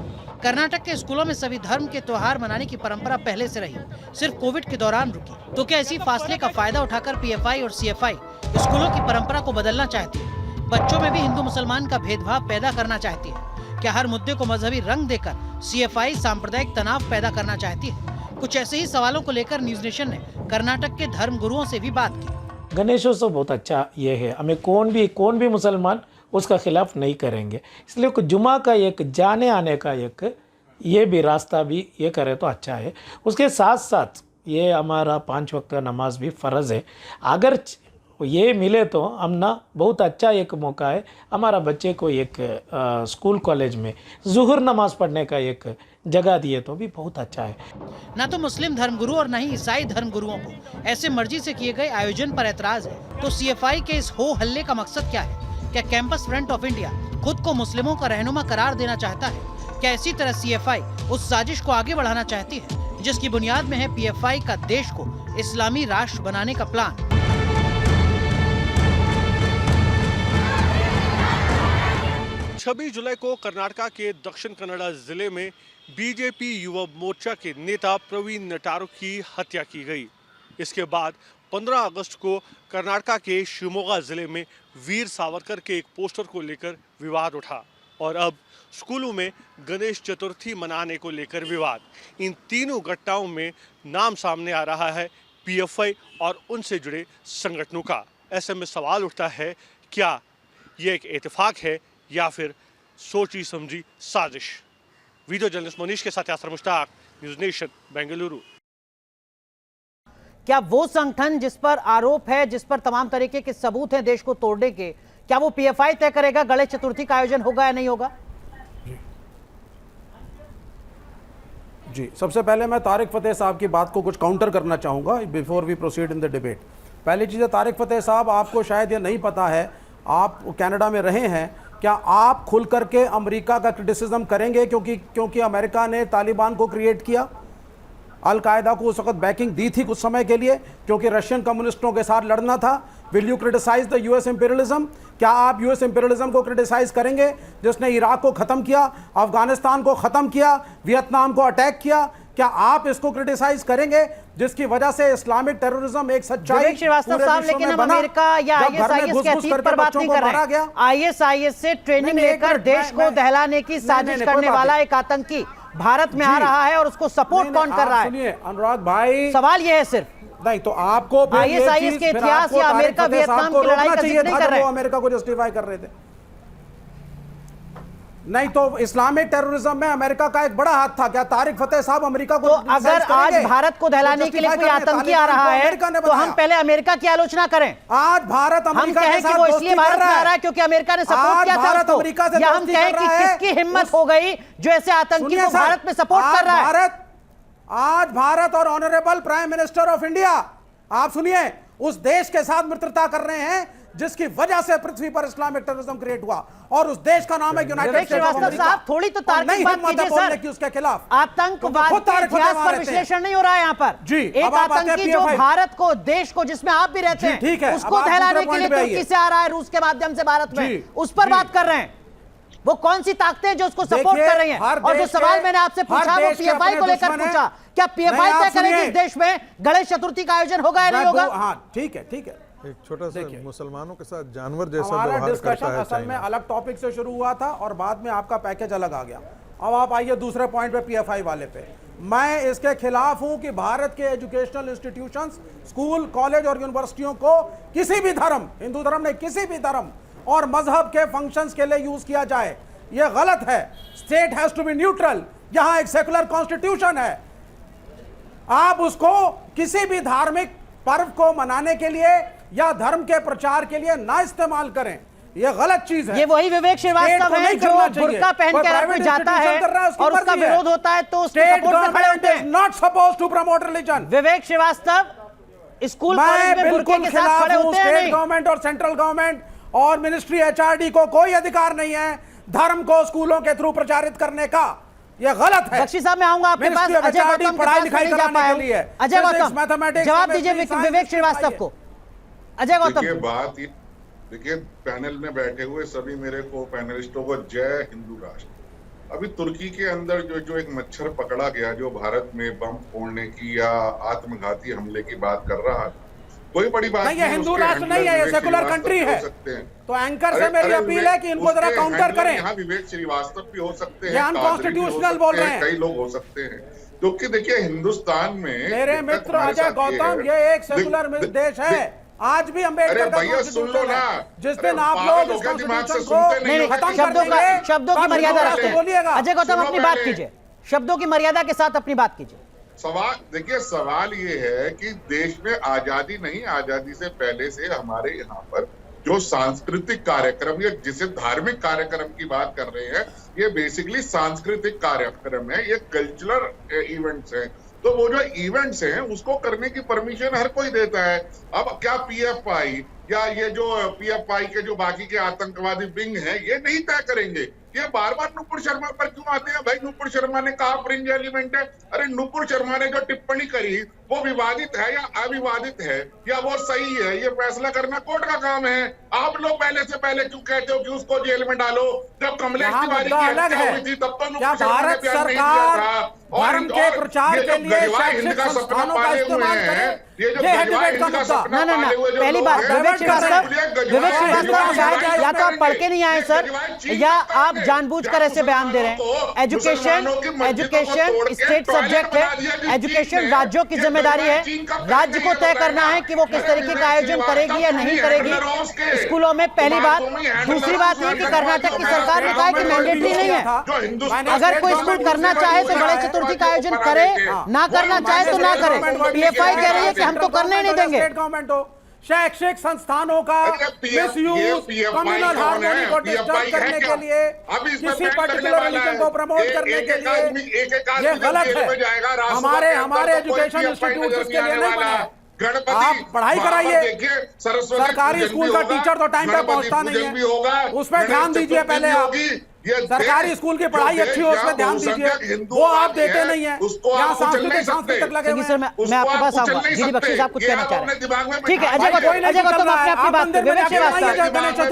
कर्नाटक के स्कूलों में सभी धर्म के त्योहार मनाने की परंपरा पहले से रही, सिर्फ कोविड के दौरान रुकी। तो क्या इसी फासले का फायदा उठाकर पीएफआई और सीएफआई स्कूलों की परंपरा को बदलना चाहती है? बच्चों में भी हिंदू मुसलमान का भेदभाव पैदा करना चाहती है? क्या हर मुद्दे को मजहबी रंग देकर सीएफआई सांप्रदायिक तनाव पैदा करना चाहती है? कुछ ऐसे ही सवालों को लेकर न्यूज नेशन ने कर्नाटक के धर्म गुरुओं से भी बात की। गणेशोत्सव बहुत अच्छा ये है, हमें कौन भी मुसलमान उसका खिलाफ नहीं करेंगे, इसलिए जुमा का एक जाने आने का एक ये भी रास्ता भी ये करे तो अच्छा है। उसके साथ साथ ये हमारा 5 वक्त का नमाज भी फ़र्ज़ है। अगर ये मिले तो हम ना बहुत अच्छा एक मौका है, हमारा बच्चे को एक स्कूल कॉलेज में ज़ुहर नमाज पढ़ने का एक जगह दिए तो भी बहुत अच्छा है। ना तो मुस्लिम धर्मगुरु और न ही ईसाई धर्मगुरुओं को ऐसे मर्जी से किए गए आयोजन पर ऐतराज है। तो सीएफआई के इस हो हल्ले का मकसद क्या है? क्या कैंपस फ्रंट ऑफ इंडिया खुद को मुस्लिमों का रहनुमा करार देना चाहता है? क्या इसी तरह सीएफआई उस साजिश को आगे बढ़ाना चाहती है जिसकी बुनियाद में है पीएफआई का देश को इस्लामी राष्ट्र बनाने का प्लान? 26 जुलाई को कर्नाटक के दक्षिण कन्नड़ जिले में बीजेपी युवा मोर्चा के नेता प्रवीण नटारू की हत्या की गई। इसके बाद 15 अगस्त को कर्नाटक के शिवमोगा जिले में वीर सावरकर के एक पोस्टर को लेकर विवाद उठा और अब स्कूलों में गणेश चतुर्थी मनाने को लेकर विवाद। इन तीनों घटनाओं में नाम सामने आ रहा है पीएफआई और उनसे जुड़े संगठनों का। ऐसे में सवाल उठता है, क्या ये एक इत्तेफाक है या फिर सोची समझी साजिश? वीडियो जर्नलिस्ट मनीष के साथ यासर मुश्ताक, न्यूज़ नेशन, बेंगलुरु। क्या वो संगठन जिस पर आरोप है, जिस पर तमाम तरीके के सबूत हैं देश को तोड़ने के, क्या वो पीएफआई तय करेगा गणेश चतुर्थी का आयोजन होगा या नहीं होगा? जी, सबसे पहले मैं तारिक फतेह साहब की बात को कुछ काउंटर करना चाहूँगा before we proceed in the debate. पहली चीज़ है, तारिक फतेह साहब, आपको शायद ये नहीं पता है, आप कनाडा में रहे हैं, क्या आप खुल करके अमेरिका का क्रिटिसिज्म करेंगे क्योंकि अमेरिका ने तालिबान को क्रिएट किया? अल-कायदा को उस वक्त बैकिंग दी थी कुछ समय के लिए क्योंकि रशियन कम्युनिस्टों के साथ लड़ना था। Will you criticise the US imperialism? क्या आप यूएस इंपीरियलिज्म को क्रिटिसाइज करेंगे जिसने इराक को ख़त्म किया, अफगानिस्तान को ख़त्म किया, वियतनाम को अटैक किया? क्या आप इसको क्रिटिसाइज करेंगे जिसकी वजह से इस्लामिक टेररिज्म एक सच्चाई श्रीवास्तव साहब, लेकिन हम अमेरिका या आईएसआईएस के अतीत पर बात नहीं कर रहे हैं। आईएसआईएस से ट्रेनिंग लेकर देश को दहलाने की साजिश करने वाला एक आतंकी भारत में आ रहा है और उसको सपोर्ट कौन कर रहा है? सुनिए अनुराग भाई, सवाल यह है सिर्फ नहीं तो आपको आईएसआईएस के इतिहास या अमेरिका वियतनाम की लड़ाई का जिक्र नहीं कर रहे हैं। अमेरिका को जस्टिफाई कर रहे थे, नहीं तो इस्लामिक टेररिज्म में अमेरिका का एक बड़ा हाथ था। क्या तारिक फतेह साहब अमेरिका को तो अगर आज भारत को दहलाने के लिए कोई आतंकी आ रहा है तो हम पहले अमेरिका की आलोचना करें? आज भारत अमेरिका हम कहें कि वो इसलिए भारत में आ रहा है क्योंकि अमेरिका ने सपोर्ट किया था उसको, या हम कहें कि किसकी हिम्मत हो गई जो ऐसे आतंकी को भारत में सपोर्ट कर रहा है? आज भारत और honourable prime minister of India, आप सुनिए, उस देश के साथ मित्रता कर रहे हैं जिसकी वजह से पृथ्वी पर इस्लामिक टेररिज्म क्रिएट हुआ और उस देश का नाम है यूनाइटेड स्टेट्स ऑफ अमेरिका। साहब थोड़ी तो तार्किक बात कीजिए सर कि उसके खिलाफ आतंकवाद के इतिहास पर विश्लेषण नहीं हो रहा है यहाँ पर। जी, एक आतंकी जो भारत को, देश को, जिसमें आप भी रहते हैं, उसको दहलाने के लिए तुर्की से आ रहा है, रूस के माध्यम से भारत में, उस पर बात कर रहे हैं। वो कौन सी ताकतें जो उसको सपोर्ट कर रही हैं? और जो सवाल मैंने आपसे पूछा वो पीएफआई को लेकर पूछा, क्या पीएफआई तय करेगी इस देश में गणेश चतुर्थी का आयोजन होगा या नहीं होगा? हाँ ठीक है, ठीक है। एक छोटा सा मुसलमानों के साथ जानवर जैसा हमारा व्यवहार डिस्कशन करता है असल में अलग टॉपिक से शुरू हुआ था और बाद में आपका पैकेज अलग आ गया। अब आप आइए दूसरे पॉइंट पे, पीएफआई वाले पे। मैं इसके खिलाफ हूं कि भारत के एजुकेशनल इंस्टीट्यूशंस, स्कूल, कॉलेज और यूनिवर्सिटियों को किसी भी धर्म, हिंदू धर्म नहीं, किसी भी धर्म और मजहब के फंक्शंस के लिए यूज किया जाए, यह गलत है। State has to be neutral. यहां एक सेकुलर कॉन्स्टिट्यूशन है, आप उसको किसी भी धार्मिक पर्व को मनाने के लिए या धर्म के प्रचार के लिए ना इस्तेमाल करें, यह गलत चीज है। ये वही विवेक श्रीवास्तव है जो बुर्का पहन के अरब में जाता है और उसका विरोध होता है तो उसके सपोर्ट में खड़े होते हैं। Not supposed to promote religion. Vivek Shrivastava school college में बुर्के के साथ खड़े होते हैं। स्टेट गवर्नमेंट और सेंट्रल गवर्नमेंट और मिनिस्ट्री एचआरडी को कोई अधिकार नहीं है धर्म को स्कूलों के थ्रू प्रचारित करने का। ये गलत है। बख्शी साहब मैं आऊंगा आपके पास। अजय गौतम के पढ़ाई पास लिखाई नहीं जा कराने पाया के लिए। अजय गौतम मैथमेटिक्स जवाब दीजिए विवेक श्रीवास्तव को। अजय गौतम देखिए बात ये, देखिए पैनल में बैठे हुए सभी मेरे को पैनलिस्टों को जय हिंदू राष्ट्र। अभी तुर्की के अंदर जो एक मच्छर पकड़ा गया, जो भारत में बम फोड़ने की या आत्मघाती हमले की बात कर रहा है, कोई बड़ी बात नहीं, ये हिंदू राष्ट्र नहीं है, ये सेकुलर कंट्री है। तो एंकर से मेरी अपील है कि इनको जरा काउंटर करें। यहाँ विवेक श्रीवास्तव भी हो सकते हैं, ये अनकॉन्स्टिट्यूशनल बोल रहे हैं, कई लोग हो सकते हैं, क्योंकि देखिए हिंदुस्तान में मेरे मित्र अजय गौतम, ये एक सेकुलर देश है। आज भी अम्बेडकर का भैया सुन लो ना, जिस दिन आप लोग शब्दों की मर्यादा रखते हैं। अजय गौतम अपनी बात कीजिए, शब्दों की मर्यादा के साथ अपनी बात कीजिए। सवाल देखिए, सवाल ये है कि देश में आजादी नहीं, आजादी से पहले से हमारे यहाँ पर जो सांस्कृतिक कार्यक्रम या जिसे धार्मिक कार्यक्रम की बात कर रहे हैं, ये बेसिकली सांस्कृतिक कार्यक्रम है, ये कल्चरल इवेंट्स हैं। तो वो जो इवेंट्स हैं उसको करने की परमिशन हर कोई देता है। अब क्या पीएफआई या ये जो पीएफआई के जो बाकी के आतंकवादी विंग हैं, ये नहीं तय करेंगे? ये बार बार नुपुर शर्मा पर क्यों आते हैं? भाई नुपुर शर्मा ने कहा फ्रिंज एलिमेंट है। अरे नुपुर शर्मा ने जो टिप्पणी करी वो विवादित है या अविवादित है या वो सही है, ये फैसला करना कोर्ट का काम है। आप लोग पहले से पहले क्यों कहते हो कि उसको जेल में डालो? जब कमलेश तिवारी की हत्या हुई थी तब तो नुपुर शर्मा ने बयान नहीं दिया था। धर्म के प्रचार के लिए हिंद का सपना पाले हुए हैं, ये जो डिबेट का मुद्दा। पहली बात विवेक श्रीवास्तव शायद या तो आप पढ़ के नहीं आए सर, या आप जानबूझकर ऐसे बयान दे रहे हैं। एजुकेशन स्टेट सब्जेक्ट है, एजुकेशन राज्यों की जिम्मेदारी है। राज्य को तय करना है कि वो किस तरीके का आयोजन करेगी या नहीं करेगी स्कूलों में, पहली बात। दूसरी बात ये कि कर्नाटक की सरकार ने कहा है कि मैंडेटरी नहीं है। अगर कोई स्कूल करना चाहे तो गणेश चतुर्थी का आयोजन करे, ना करना चाहे तो ना करे। पीएफआई कह रही है कि हम तो करने नहीं देंगे। गवर्नमेंट हो, शैक्षिक संस्थानों का मिसयूज, कम्युनल हार्मोनी को डिस्टर्ब करने के लिए, किसी पर्टिकुलर रिलीजन को प्रमोट करने के लिए, ये गलत है। हमारे एजुकेशन इंस्टीट्यूट इसके लिए नहीं बने। आप पढ़ाई कराइए, सरकारी स्कूल का टीचर तो टाइम पे पहुंचता नहीं है, उस पर ध्यान दीजिए। पहले आप सरकारी स्कूल की पढ़ाई अच्छी हो, उसमें ध्यान दीजिए, वो आप देते नहीं है। यहाँ सांस्कृतिक लगे हुए हैं। मैं आपके पास आऊंगा। जी बख्शी साहब कुछ कहना चाह रहे हैं, ठीक है। अजय गौतम आपने अपनी बात की।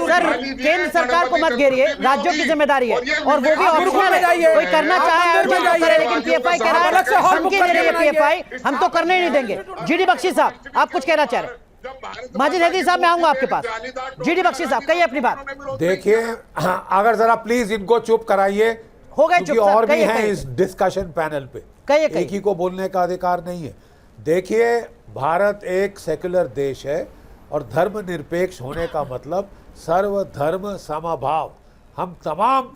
सर केंद्र सरकार को मत घेरिए, राज्यों की जिम्मेदारी है और वो भी ऑप्शनल है। कोई करना चाहे लेकिन पीएफआई कह रहा है धमकी दे रही है पीएफआई, हम तो करने ही नहीं देंगे। जीडी बख्शी साहब आप कुछ कहना चाह रहे हैं? माजिद हैदरी साहब मैं आऊंगा आपके पास। जीडी बख्शी साहब कहिए अपनी बात। देखिए अगर जरा प्लीज इनको चुप कराइए, हो गए चुप और भी हैं इस डिस्कशन पैनल पे, कहिए एक ही को बोलने का अधिकार नहीं है। देखिए भारत एक सेक्युलर देश है और धर्मनिरपेक्ष होने का मतलब सर्वधर्म समभाव। हम तमाम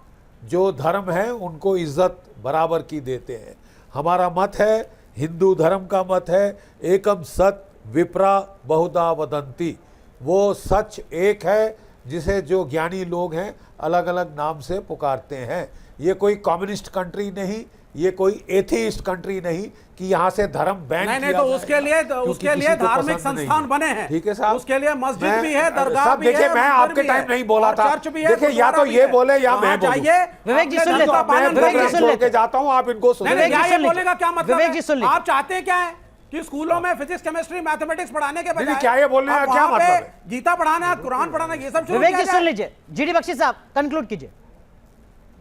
जो धर्म हैं उनको इज्जत बराबर की देते हैं। हमारा मत है, हिंदू धर्म का मत है, एकम सत विप्रा बहुधा वदंती। वो सच एक है जिसे जो ज्ञानी लोग हैं अलग अलग नाम से पुकारते हैं। ये कोई कम्युनिस्ट कंट्री नहीं, ये कोई एथीइस्ट कंट्री नहीं कि यहाँ से धर्म बैन नहीं, तो उसके लिए धार्मिक संस्थान बने हैं। ठीक है साहब, उसके लिए मस्जिद भी है, दरगाह भी है। देखिए मैं आपके टाइम नहीं बोला था, देखिए या तो ये बोले या मैं बोलूं। विवेक जी सुन लेते जाता हूँ, आप इनको सुन लेते। बोलने का क्या मतलब विवेक जी सुन है? आप चाहते हैं क्या है कि स्कूलों में फिजिक्स, केमिस्ट्री, मैथमेटिक्स पढ़ाने के बजाय क्या ये बोलने का क्या मतलब है? गीता पढ़ाना, कुरान पढ़ाना, ये सब विवेक जी सुन लीजिए। जीडी बख्शी साहब कंक्लूड कीजिए।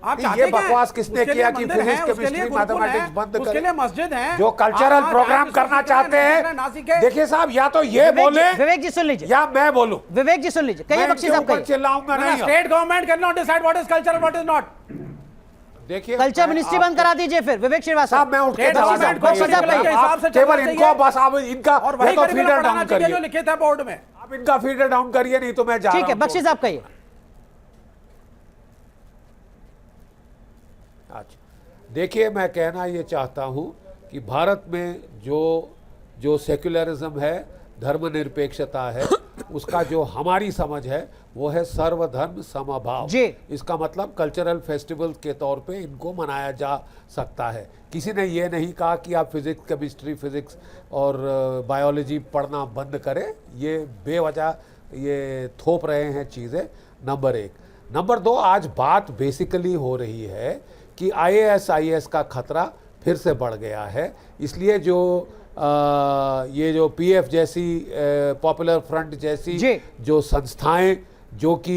आप ये बकवास किसने किया कि फिजिक्स, केमिस्ट्री, मैथमेटिक्स बंद करें? उसके लिए मस्जिद है, जो कल्चरल प्रोग्राम करना चाहते हैं। देखिए साहब या तो ये बोले, विवेक जी सुन लीजिए, या मैं बोलूं। विवेक जी सुन लीजिए, कहिए बख्शी साहब कहिए। चिल्लाऊंगा नहीं। State government can not decide what is culture, what is not. देखिए कल्चर मिनिस्ट्री बंद करा दीजिए फिर। विवेक श्रीवास्तव साहब मैं उठ के केवल इनको बस आप इनका फीडर डाउन करिए जो लिखे थे बोर्ड में, आप इनका फीडर डाउन करिए, नहीं तो मैं जा रहा हूं। ठीक है बख्शी साहब कहिए। अच्छा देखिए मैं कहना ये चाहता हूं कि भारत में जो सेक्युलरिज्म है, धर्मनिरपेक्षता है, उसका जो हमारी समझ है वो है सर्वधर्म समभाव। इसका मतलब कल्चरल फेस्टिवल के तौर पे इनको मनाया जा सकता है। किसी ने ये नहीं कहा कि आप फिजिक्स, केमिस्ट्री, फिजिक्स और बायोलॉजी पढ़ना बंद करें। ये बेवजह ये थोप रहे हैं चीज़ें, नंबर एक। नंबर दो, आज बात बेसिकली हो रही है कि IAS का खतरा फिर से बढ़ गया है। इसलिए जो ये जो PF जैसी पॉपुलर फ्रंट जैसी जो संस्थाएं जो कि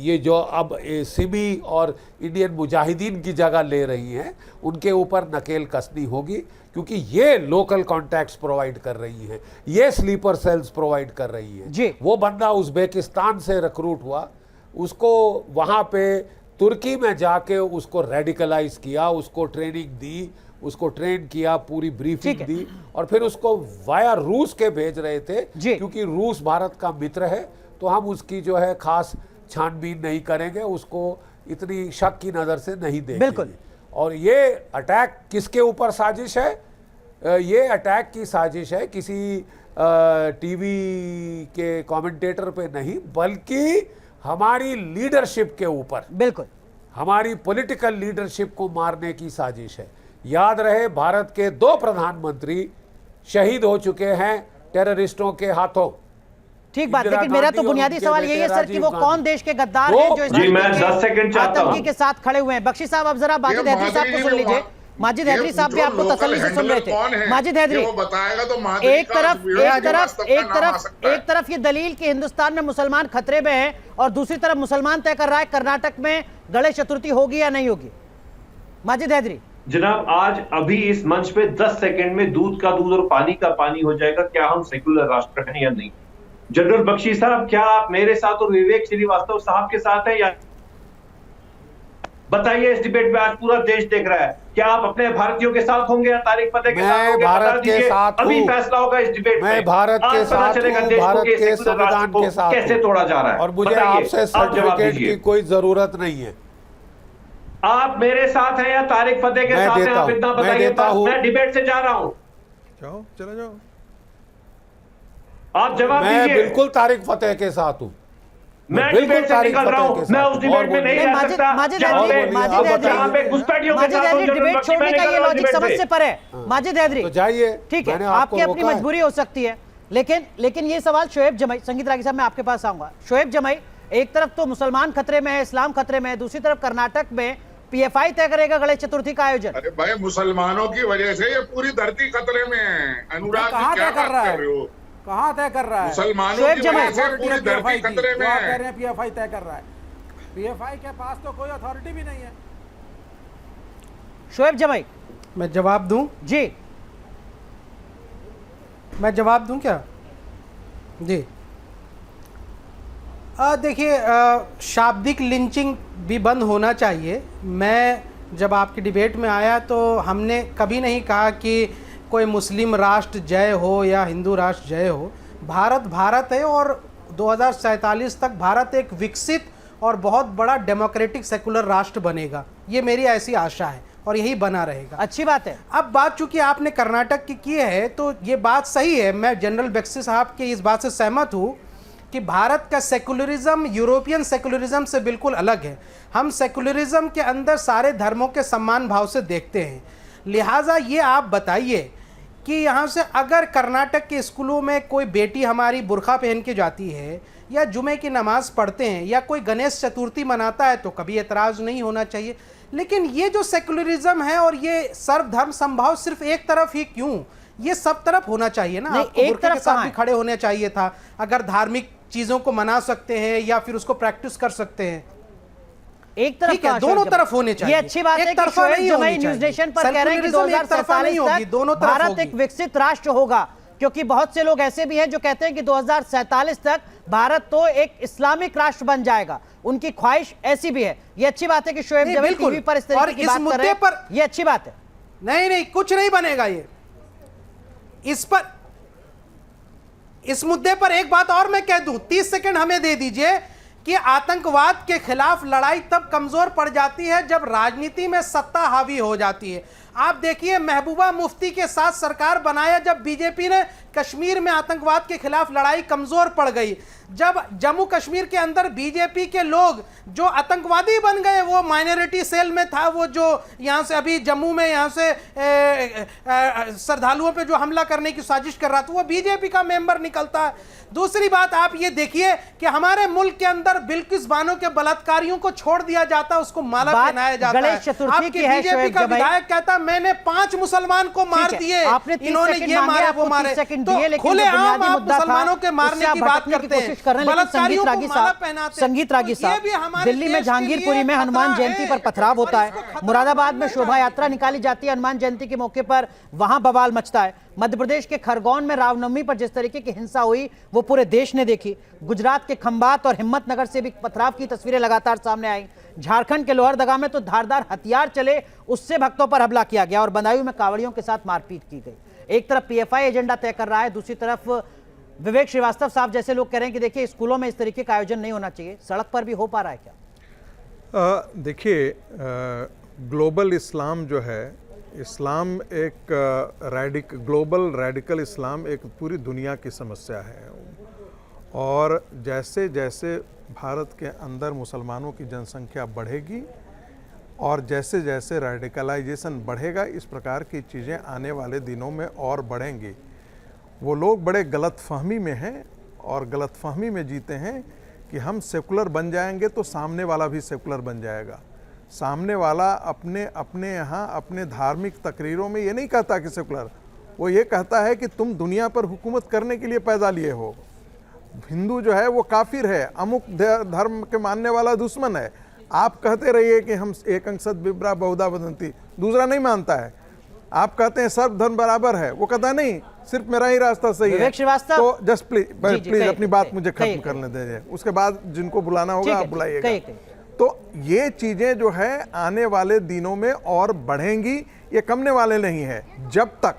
ये जो अब सिमी और इंडियन मुजाहिदीन की जगह ले रही हैं, उनके ऊपर नकेल कसनी होगी, क्योंकि ये लोकल कॉन्टैक्ट्स प्रोवाइड कर रही हैं, ये स्लीपर सेल्स प्रोवाइड कर रही हैं। वो बंदा उज़्बेकिस्तान से रिक्रूट हुआ, उसको वहाँ पे तुर्की में जाके उसको रेडिकलाइज किया, उसको ट्रेनिंग दी, उसको ट्रेन किया, पूरी ब्रीफिंग दी, और फिर उसको वाया रूस के भेज रहे थे, क्योंकि रूस भारत का मित्र है, तो हम उसकी जो है खास छानबीन नहीं करेंगे, उसको इतनी शक की नज़र से नहीं देखेंगे। बिल्कुल। और ये अटैक किसके ऊपर साजिश है? ये अटैक की साजिश है किसी टीवी के कमेंटेटर पे नहीं, बल्कि हमारी लीडरशिप के ऊपर, बिल्कुल, हमारी पॉलिटिकल लीडरशिप को मारने की साजिश है। याद रहे, भारत के 2 प्रधानमंत्री शहीद हो चुके हैं टेररिस्टों के हाथों। ठीक बात, लेकिन मेरा तो बुनियादी सवाल यही है सर कि वो कौन देश के गद्दार हैं जो इस आतंकी के साथ खड़े हुए हैं। बख्शी साहब, अब जरा माजिद हैदरी साहब को सुन लीजिए। माजिद हैदरी साहब भी आपको तसल्ली से सुन रहे थे। माजिद हैदरी, एक तरफ ये दलील कि हिंदुस्तान में मुसलमान खतरे में है, और दूसरी तरफ मुसलमान तय कर रहा है कर्नाटक में गणेश चतुर्थी होगी या नहीं होगी। माजिद हैदरी जनाब, आज अभी इस मंच पे 10 सेकंड में दूध का दूध और पानी का पानी हो जाएगा, क्या हम सेकुलर राष्ट्र हैं या नहीं। जनरल बख्शी साहब, क्या आप मेरे साथ और विवेक श्रीवास्तव साहब के साथ हैं या बताइए। इस डिबेट में आज पूरा देश देख रहा है, क्या आप अपने भारतीयों के साथ होंगे या तारिक फतेह के साथ होंगे? भारत के साथ अभी फैसला होगा इस डिबेट में। मैं भारत के साथ हूं, भारत के संविधान के साथ कैसे तोड़ा जा रहा है, और मुझे आपसे सर्टिफिकेट की कोई जरूरत नहीं है। आप मेरे साथ हैं या तारिक फतेह के साथ हैं, आप इतना बताइए। मैं डिबेट से जा रहा हूं, जाओ, चले जाओ, आप जवाब दीजिए। मैं बिल्कुल तारिक फतेह के साथ हूं, मैं डिबेट से निकल रहा हूं, मैं उस डिबेट में नहीं रह सकता जहां पे घुसपैठियों के साथ डिबेट छोड़ने का ये लॉजिक समझ से परे है। माजिद हैदरी, तो जाइए, ठीक है, आपकी अपनी मजबूरी हो सकती है, लेकिन ये सवाल शोएब जमाई, संगीत रागी साहब मैं आपके पास आऊंगा। शोएब जमाई, एक तरफ तो मुसलमान खतरे में है, इस्लाम खतरे में है, दूसरी तरफ कर्नाटक में PFI तय करेगा गणेश चतुर्थी का आयोजन। अरे भाई, मुसलमानों की वजह से ये पूरी धरती खतरे में है। अनुराग जी, क्या बात कर रहे हो? कहाँ तय कर रहा है? मुसलमानों की वजह से पूरी धरती खतरे में है। कह रहे हैं PFI तय कर रहा है। PFI के पास तो कोई अथॉरिटी भी नहीं है। शोएब जमाई, मैं जवाब दूं? जी, मैं जवाब दूं क्या? जी, देखिए, शाब्दिक लिंचिंग भी बंद होना चाहिए। मैं जब आपकी डिबेट में आया तो हमने कभी नहीं कहा कि कोई मुस्लिम राष्ट्र जय हो या हिंदू राष्ट्र जय हो। भारत भारत है, और 2047 तक भारत एक विकसित और बहुत बड़ा डेमोक्रेटिक सेकुलर राष्ट्र बनेगा। ये मेरी ऐसी आशा है और यही बना रहेगा। अच्छी बात है। अब बात चूंकि आपने कर्नाटक की है, तो ये बात सही है। मैं जनरल बख्शी साहब के इस बात से सहमत हूँ कि भारत का सेकुलरिज्म यूरोपियन सेकुलरिज्म से बिल्कुल अलग है। हम सेकुलरिज्म के अंदर सारे धर्मों के सम्मान भाव से देखते हैं। लिहाजा ये आप बताइए कि यहाँ से अगर कर्नाटक के स्कूलों में कोई बेटी हमारी बुर्का पहन के जाती है या जुमे की नमाज पढ़ते हैं या कोई गणेश चतुर्थी मनाता है तो कभी एतराज़ नहीं होना चाहिए। लेकिन ये जो सेकुलरिज्म है और ये सर्वधर्म संभाव सिर्फ एक तरफ ही क्यों, ये सब तरफ होना चाहिए ना। आपको बुर्के के साथ भी खड़े होने चाहिए था। अगर धार्मिक चीज़ों को मना सकते हैं या फिर उसको प्रैक्टिस कर सकते हैं, एक तरफ ठीक है, दोनों तरफ होने चाहिए। ये अच्छी बात है कि शोएब जमाई न्यूज़ नेशन पर कह रहे हैं कि 2047 तक भारत एक विकसित राष्ट्र होगा, क्योंकि बहुत से लोग ऐसे भी हैं जो कहते हैं कि 2047 तक भारत तो एक इस्लामिक राष्ट्र बन जाएगा। उनकी ख्वाहिश ऐसी भी है। ये अच्छी बात है कि शोएब जमाई टीवी पर इस तरीके की बात कर रहे हैं, ये अच्छी बात है। नहीं, कुछ नहीं बनेगा। ये इस मुद्दे पर एक बात और मैं कह दूं, 30 सेकंड हमें दे दीजिए कि आतंकवाद के खिलाफ लड़ाई तब कमजोर पड़ जाती है जब राजनीति में सत्ता हावी हो जाती है। आप देखिए महबूबा मुफ्ती के साथ सरकार बनाया जब बीजेपी ने कश्मीर में आतंकवाद के खिलाफ लड़ाई कमजोर पड़ गई, जब जम्मू कश्मीर के अंदर बीजेपी के लोग जो आतंकवादी बन गए, वो माइनॉरिटी सेल में था, वो जो यहां से अभी जम्मू में यहां से श्रद्धालुओं पे जो हमला करने की साजिश कर रहा था, वो बीजेपी का मेंबर निकलता है। दूसरी बात आप ये देखिए कि हमारे मुल्क के अंदर बिल्किस बानो के बलात्कारियों को छोड़ दिया जाता, उसको माला पहनाया जाता है। आपके बीजेपी का विधायक कहता मैंने 5 मुसलमान को मार दिए, इन्होंने ये मारे वो मारे, तो खुलेआम आप मुसलमानों के मारने की बात करते हैं, बलात्कारियों को माला पहनाते हैं। संगीत रागी साहब, दिल्ली में जहांगीरपुरी में हनुमान जयंती पर पथराव होता है, मुरादाबाद में शोभा यात्रा निकाली जाती है हनुमान जयंती के मौके पर, वहां बवाल मचता है। मध्य प्रदेश के खरगोन में रामनवमी पर जिस तरीके की हिंसा हुई वो पूरे देश ने देखी। गुजरात के खंभात और हिम्मतनगर से भी पथराव की तस्वीरें लगातार सामने आई। झारखंड के लोहरदगा में तो धारदार हथियार चले, उससे भक्तों पर हमला किया गया और बदायूं में कांवड़ियों के साथ मारपीट की गई। एक तरफ पीएफआई एजेंडा तय कर रहा है, दूसरी तरफ विवेक श्रीवास्तव साहब जैसे लोग कह रहे हैं कि देखिए स्कूलों में इस तरीके का आयोजन नहीं होना चाहिए। सड़क पर भी हो पा रहा है क्या? देखिए, ग्लोबल इस्लाम जो है, इस्लाम एक ग्लोबल रेडिकल इस्लाम एक पूरी दुनिया की समस्या है, और जैसे जैसे भारत के अंदर मुसलमानों की जनसंख्या बढ़ेगी और जैसे जैसे रेडिकलाइजेशन बढ़ेगा, इस प्रकार की चीज़ें आने वाले दिनों में और बढ़ेंगी। वो लोग बड़े गलतफहमी में हैं और गलतफहमी में जीते हैं कि हम सेकुलर बन जाएंगे तो सामने वाला भी सेकुलर बन जाएगा। सामने वाला अपने यहाँ अपने धार्मिक तकरीरों में ये नहीं कहता कि सेकुलर, वो ये कहता है कि तुम दुनिया पर हुकूमत करने के लिए पैदा लिए हो। हिंदू जो है वो काफिर है, अमुक धर्म के मानने वाला दुश्मन है। आप कहते रहिए कि हम एक अंग सद विप्रा बहुधा वदंती, दूसरा नहीं मानता है। आप कहते हैं सर्व धर्म बराबर है, वो कहता नहीं सिर्फ मेरा ही रास्ता सही है। तो जस्ट प्लीज अपनी बात मुझे खत्म करने दीजिए, उसके बाद जिनको बुलाना होगा आप बुलाइएगा। तो ये चीजें जो है आने वाले दिनों में और बढ़ेंगी, ये कमने वाले नहीं है। जब तक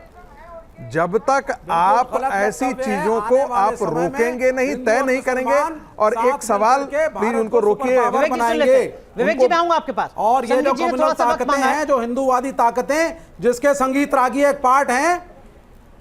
आप ऐसी चीजों को आप रोकेंगे नहीं, तय नहीं करेंगे। और एक सवाल प्लीज उनको रोकिए, विवेक जी मैं आऊंगा आपके पास। और ये जो कम्युनल ताकतें हैं, जो हिंदूवादी ताकतें जिसके संगीत रागी एक पार्ट हैं,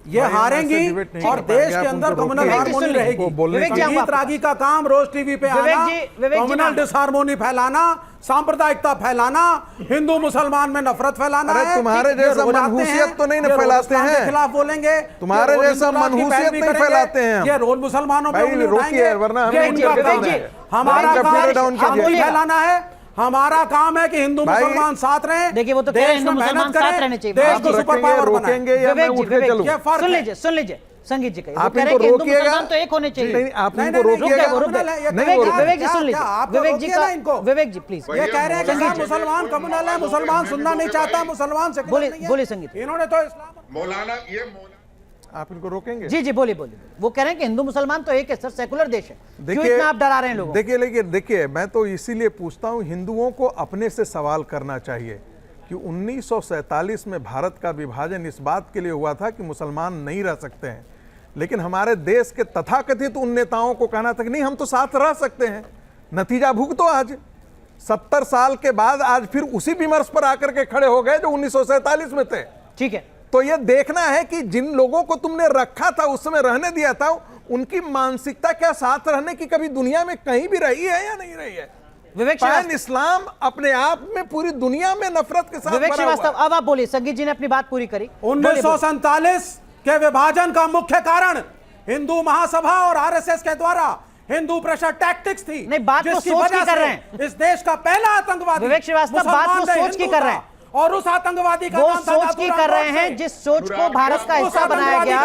ये हारेंगी और देश के अंदर कम्युनल हार्मोनी रहेगी। संगीत रागी का काम रोज टीवी पे आना, कम्युनल डिसहार्मोनी फैलाना, सांप्रदायिकता फैलाना, हिंदू मुसलमान में नफरत फैलाना है। तुम्हारे जैसा मनहूसियत तो नहीं फैलाते हैं, खिलाफ बोलेंगे, तुम्हारे जैसा मनहूसियत नहीं फैलाते हैं। ये रोज मुसलमानों पे रोकिए, वरना हमारा काम फैलाना है। हमारा काम है कि हिंदू मुसलमान साथ रहें। देखिए वो तो हिंदू मुसलमान साथ रहने चाहिए। देश को सुपर पावर रोकेंगे या मैं उठ के चलूं? सुन लीजिए संगीत जी, आप इनको रोकिएगा तो एक होने चाहिए। नहीं, आप इनको रोकिएगा। विवेक जी सुन लीजिए, विवेक जी का विवेक जी प्लीज। ये कह रहे हैं कि मुसलमान कम्युनल है, मुसलमान सुनना नहीं चाहता, मुसलमान से बोले संगीत। इन्होंने तो इस्लाम मौलाना आप इनको रोकेंगे? जी बोलिए। वो कह रहे हैं कि हिंदू मुसलमान तो एक है सर, सेकुलर देश है, क्यों इतना आप डरा रहे हैं लोगों? देखिए मैं तो इसीलिए पूछता हूं, हिंदुओं को अपने से सवाल करना चाहिए कि 1947 में भारत का विभाजन इस बात के लिए हुआ था कि मुसलमान नहीं रह सकते हैं, लेकिन हमारे देश के तथाकथित उन नेताओं को कहना था कि नहीं हम तो साथ रह सकते हैं। नतीजा भुगतो आज 70 साल के बाद आज फिर उसी विमर्श पर आकर के खड़े हो गए जो 1947 में थे। ठीक है, तो ये देखना है कि जिन लोगों को तुमने रखा था, उस समय रहने दिया था, उनकी मानसिकता क्या साथ रहने की कभी दुनिया में कहीं भी रही है या नहीं रही है? पैन इस्लाम अपने आप में पूरी दुनिया में नफरत के साथ। विवेक श्रीवास्तव अब आप बोलिए, संगीत जी ने अपनी बात पूरी करी। 1947 के विभाजन का मुख्य कारण हिंदू महासभा और आरएसएस के द्वारा हिंदू प्रेशर टैक्टिक्स थी। नहीं, बात को सोच की कर रहे हैं। इस देश का पहला आतंकवादी विवेक श्रीवास्तव बात को सोच की कर रहे हैं, और उस आतंकवादी का वो नाम था सोच की कर रहे हैं जिस सोच को भारत का हिस्सा बनाया गया।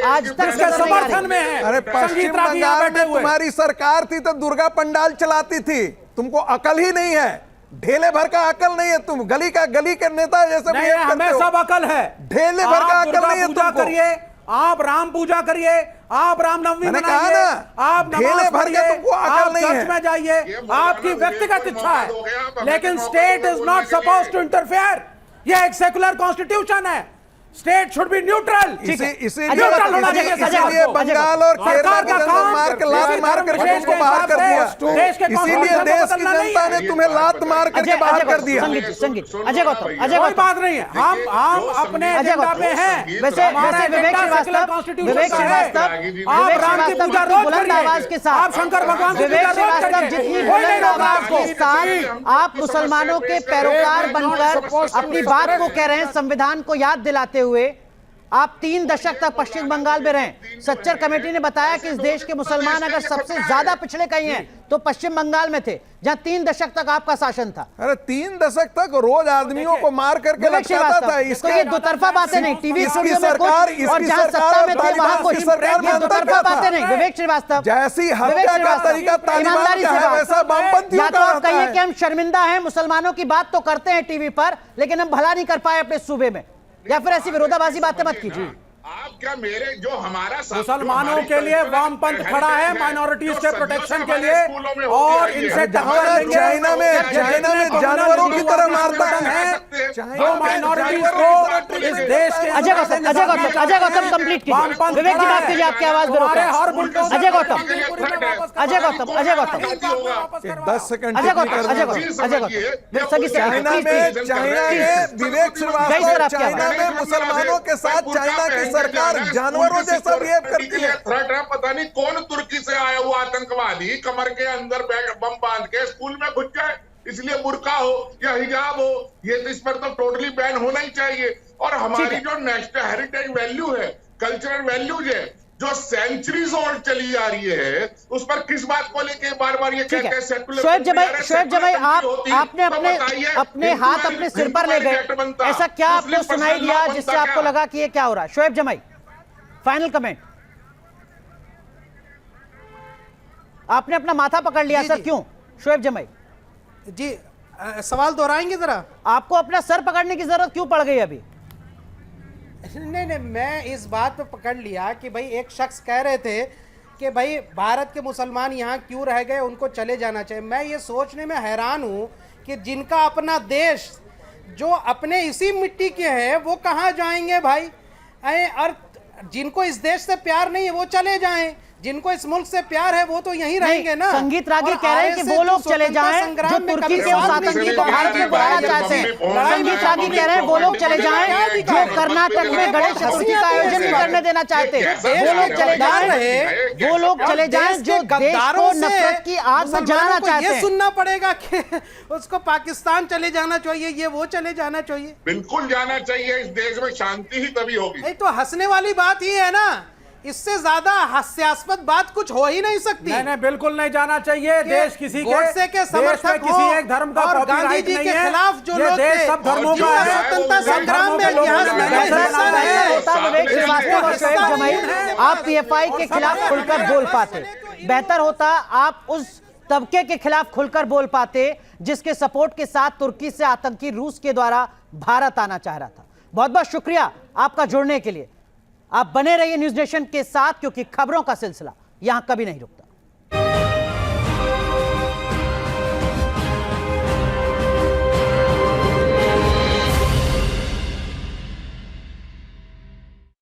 आज तक के समर्थन में है। अरे पश्चिम बंगाल में तुम्हारी सरकार थी तो दुर्गा पंडाल चलाती थी, तुमको अकल ही नहीं है, ढेले भर का अकल नहीं है। तुम गली के नेता जैसे हमें सब अकल है, ढेले भर का अकल नहीं है। पूजा करिए, आप राम पूजा करिए, आप रामनवमी मनाइए, आप नमाज पढ़िए, आप चर्च में जाइए, आपकी व्यक्तिगत इच्छा है, लेकिन state is not supposed to interfere. ये एक सेकुलर कॉन्स्टिट्यूशन है। State should be neutral. इसीलिए बंगाल और केरला के अंदर मार करके तुमको बाहर कर दिया। इसीलिए देश की जनता ने तुम्हें लात मार करके बाहर कर दिया। अजय गौतम, कोई बात नहीं है, हम अपने एजेंडा पे हैं। वैसे विवेक श्रीवास्तव बुलंद आवाज के साथ, आप शंकर भगवान की विवेक पूजा रोज श्रीवास्तव करिए। जितनी बुलंद आवाज के साथ आप मुसलमानों के पैरोकार बनकर अपनी बात को कह रहे हैं, संविधान को याद दिलाते हुए आप 3 दशक तक पश्चिम बंगाल में रहे। सच्चर कमेटी ने बताया कि इस देश के मुसलमान अगर सबसे ज्यादा पिछड़े कहीं हैं तो पश्चिम बंगाल में थे, जहां 3 दशक तक आपका शासन था। अरे 3 दशक तक रोज आदमियों को मार करके लटकाता था। इसको ये दोतरफा बातें नहीं, टीवी स्टूडियो में कुछ और जहां सरकार सत्ता में थे वहां कुछ, सरकार में दोतरफा बातें नहीं। विवेक श्रीवास्तव, जैसी हत्या का तरीका तालिबान का है वैसा वामपंथियों या तो का आप होता कहिए है। कि हम शर्मिंदा हैं, मुसलमानों की बात तो करते हैं टीवी पर, लेकिन हम भला नहीं कर पाए अपने सूबे में, या फिर ऐसी विरोधाभासी बातें मत कीजिए। आप क्या मेरे जो हमारा मुसलमानों के लिए वामपंथ खड़ा है, माइनॉरिटीज के प्रोटेक्शन के लिए, और इनसे चाइना में जानवरों की तरह मारता है जो माइनॉरिटीज को इस देश के अजय गौतम कंप्लीट कीजिए। विवेक जी बात कीजिए, आपकी आवाज में रोक रहे। अजय गौतम 10 सेकंड चाइना में विवेक श्रीवास्तव, चाइना में मुसलमानों के साथ चाइना की सरकार जानवरों जैसा बिहेव करती है। थ्रेट है, पता नहीं कौन तुर्की से आया हुआ आतंकवादी कमर के अंदर बम बांध के स्कूल में घुस जाए, इसलिए बुर्का हो या हिजाब हो, ये तो इस पर तो टोटली बैन होना ही चाहिए। और हमारी जो नेशनल हेरिटेज वैल्यू है, कल्चरल वैल्यूज है, जो सेंचुरीज ओल्ड चली आ रही है, उस पर किस बात को लेके बार बार ये कहते हैं सेकुलर। शोएब जमाई आपने अपने हाथ अपने सिर पर ले गए, ऐसा क्या आपको सुनाई दिया जिससे आपको लगा कि ये क्या हो रहा है? शोएब जमाई, फाइनल कमेंट। आपने अपना माथा पकड़ लिया सर, क्यों? शोएब जमाई जी, सवाल दोहराएंगे जरा। आपको अपना सर पकड़ने की जरूरत क्यों पड़ गई अभी? नहीं, मैं इस बात पे पकड़ लिया कि भाई एक शख्स कह रहे थे कि भाई भारत के मुसलमान यहाँ क्यों रह गए, उनको चले जाना चाहिए। मैं ये सोचने में हैरान हूँ कि जिनका अपना देश, जो अपने इसी मिट्टी के हैं, वो कहाँ जाएंगे भाई? और जिनको इस देश से प्यार नहीं है वो चले जाएं, जिनको इस मुल्क से प्यार है वो तो यहीं रहेंगे ना। संगीत रागी कह रहे हैं कि वो लोग चले जाएं जो तुर्की के उस आतंकी को भारत में बुलाना चाहते हैं। संगीत रागी कह रहे हैं वो लोग चले जाएं जो कर्नाटक में गणेश चतुर्थी का आयोजन नहीं करने देना चाहते। वो लोग चले जाएं जो देश को नफरत की आग में जलाना चाहते हैं। ये सुनना पड़ेगा कि उसको पाकिस्तान चले जाना चाहिए, ये वो चले जाना चाहिए। बिल्कुल जाना चाहिए, इस देश में शांति ही तभी होगी। तो हंसने वाली बात ही है ना, इससे ज्यादा हास्यास्पद बात कुछ हो ही नहीं सकती। नहीं, बिल्कुल नहीं जाना चाहिए। देश किसी के समर्थक किसी एक धर्म का और गांधी जी के खिलाफ जो लोग थे, सब धर्मों का है। स्वतंत्रता संग्राम में इतिहास में विवेक श्रीवास्तव और शोएब जमाई, आप पीएफआई के खिलाफ खुलकर बोल पाते। बेहतर होता आप उस तबके के खिलाफ खुलकर बोल पाते जिसके सपोर्ट के साथ तुर्की से आतंकी रूस के द्वारा भारत आना चाह रहा था। बहुत बहुत शुक्रिया आपका जुड़ने के लिए। आप बने रहिए न्यूज़ नेशन के साथ, क्योंकि खबरों का सिलसिला यहां कभी नहीं रुकता।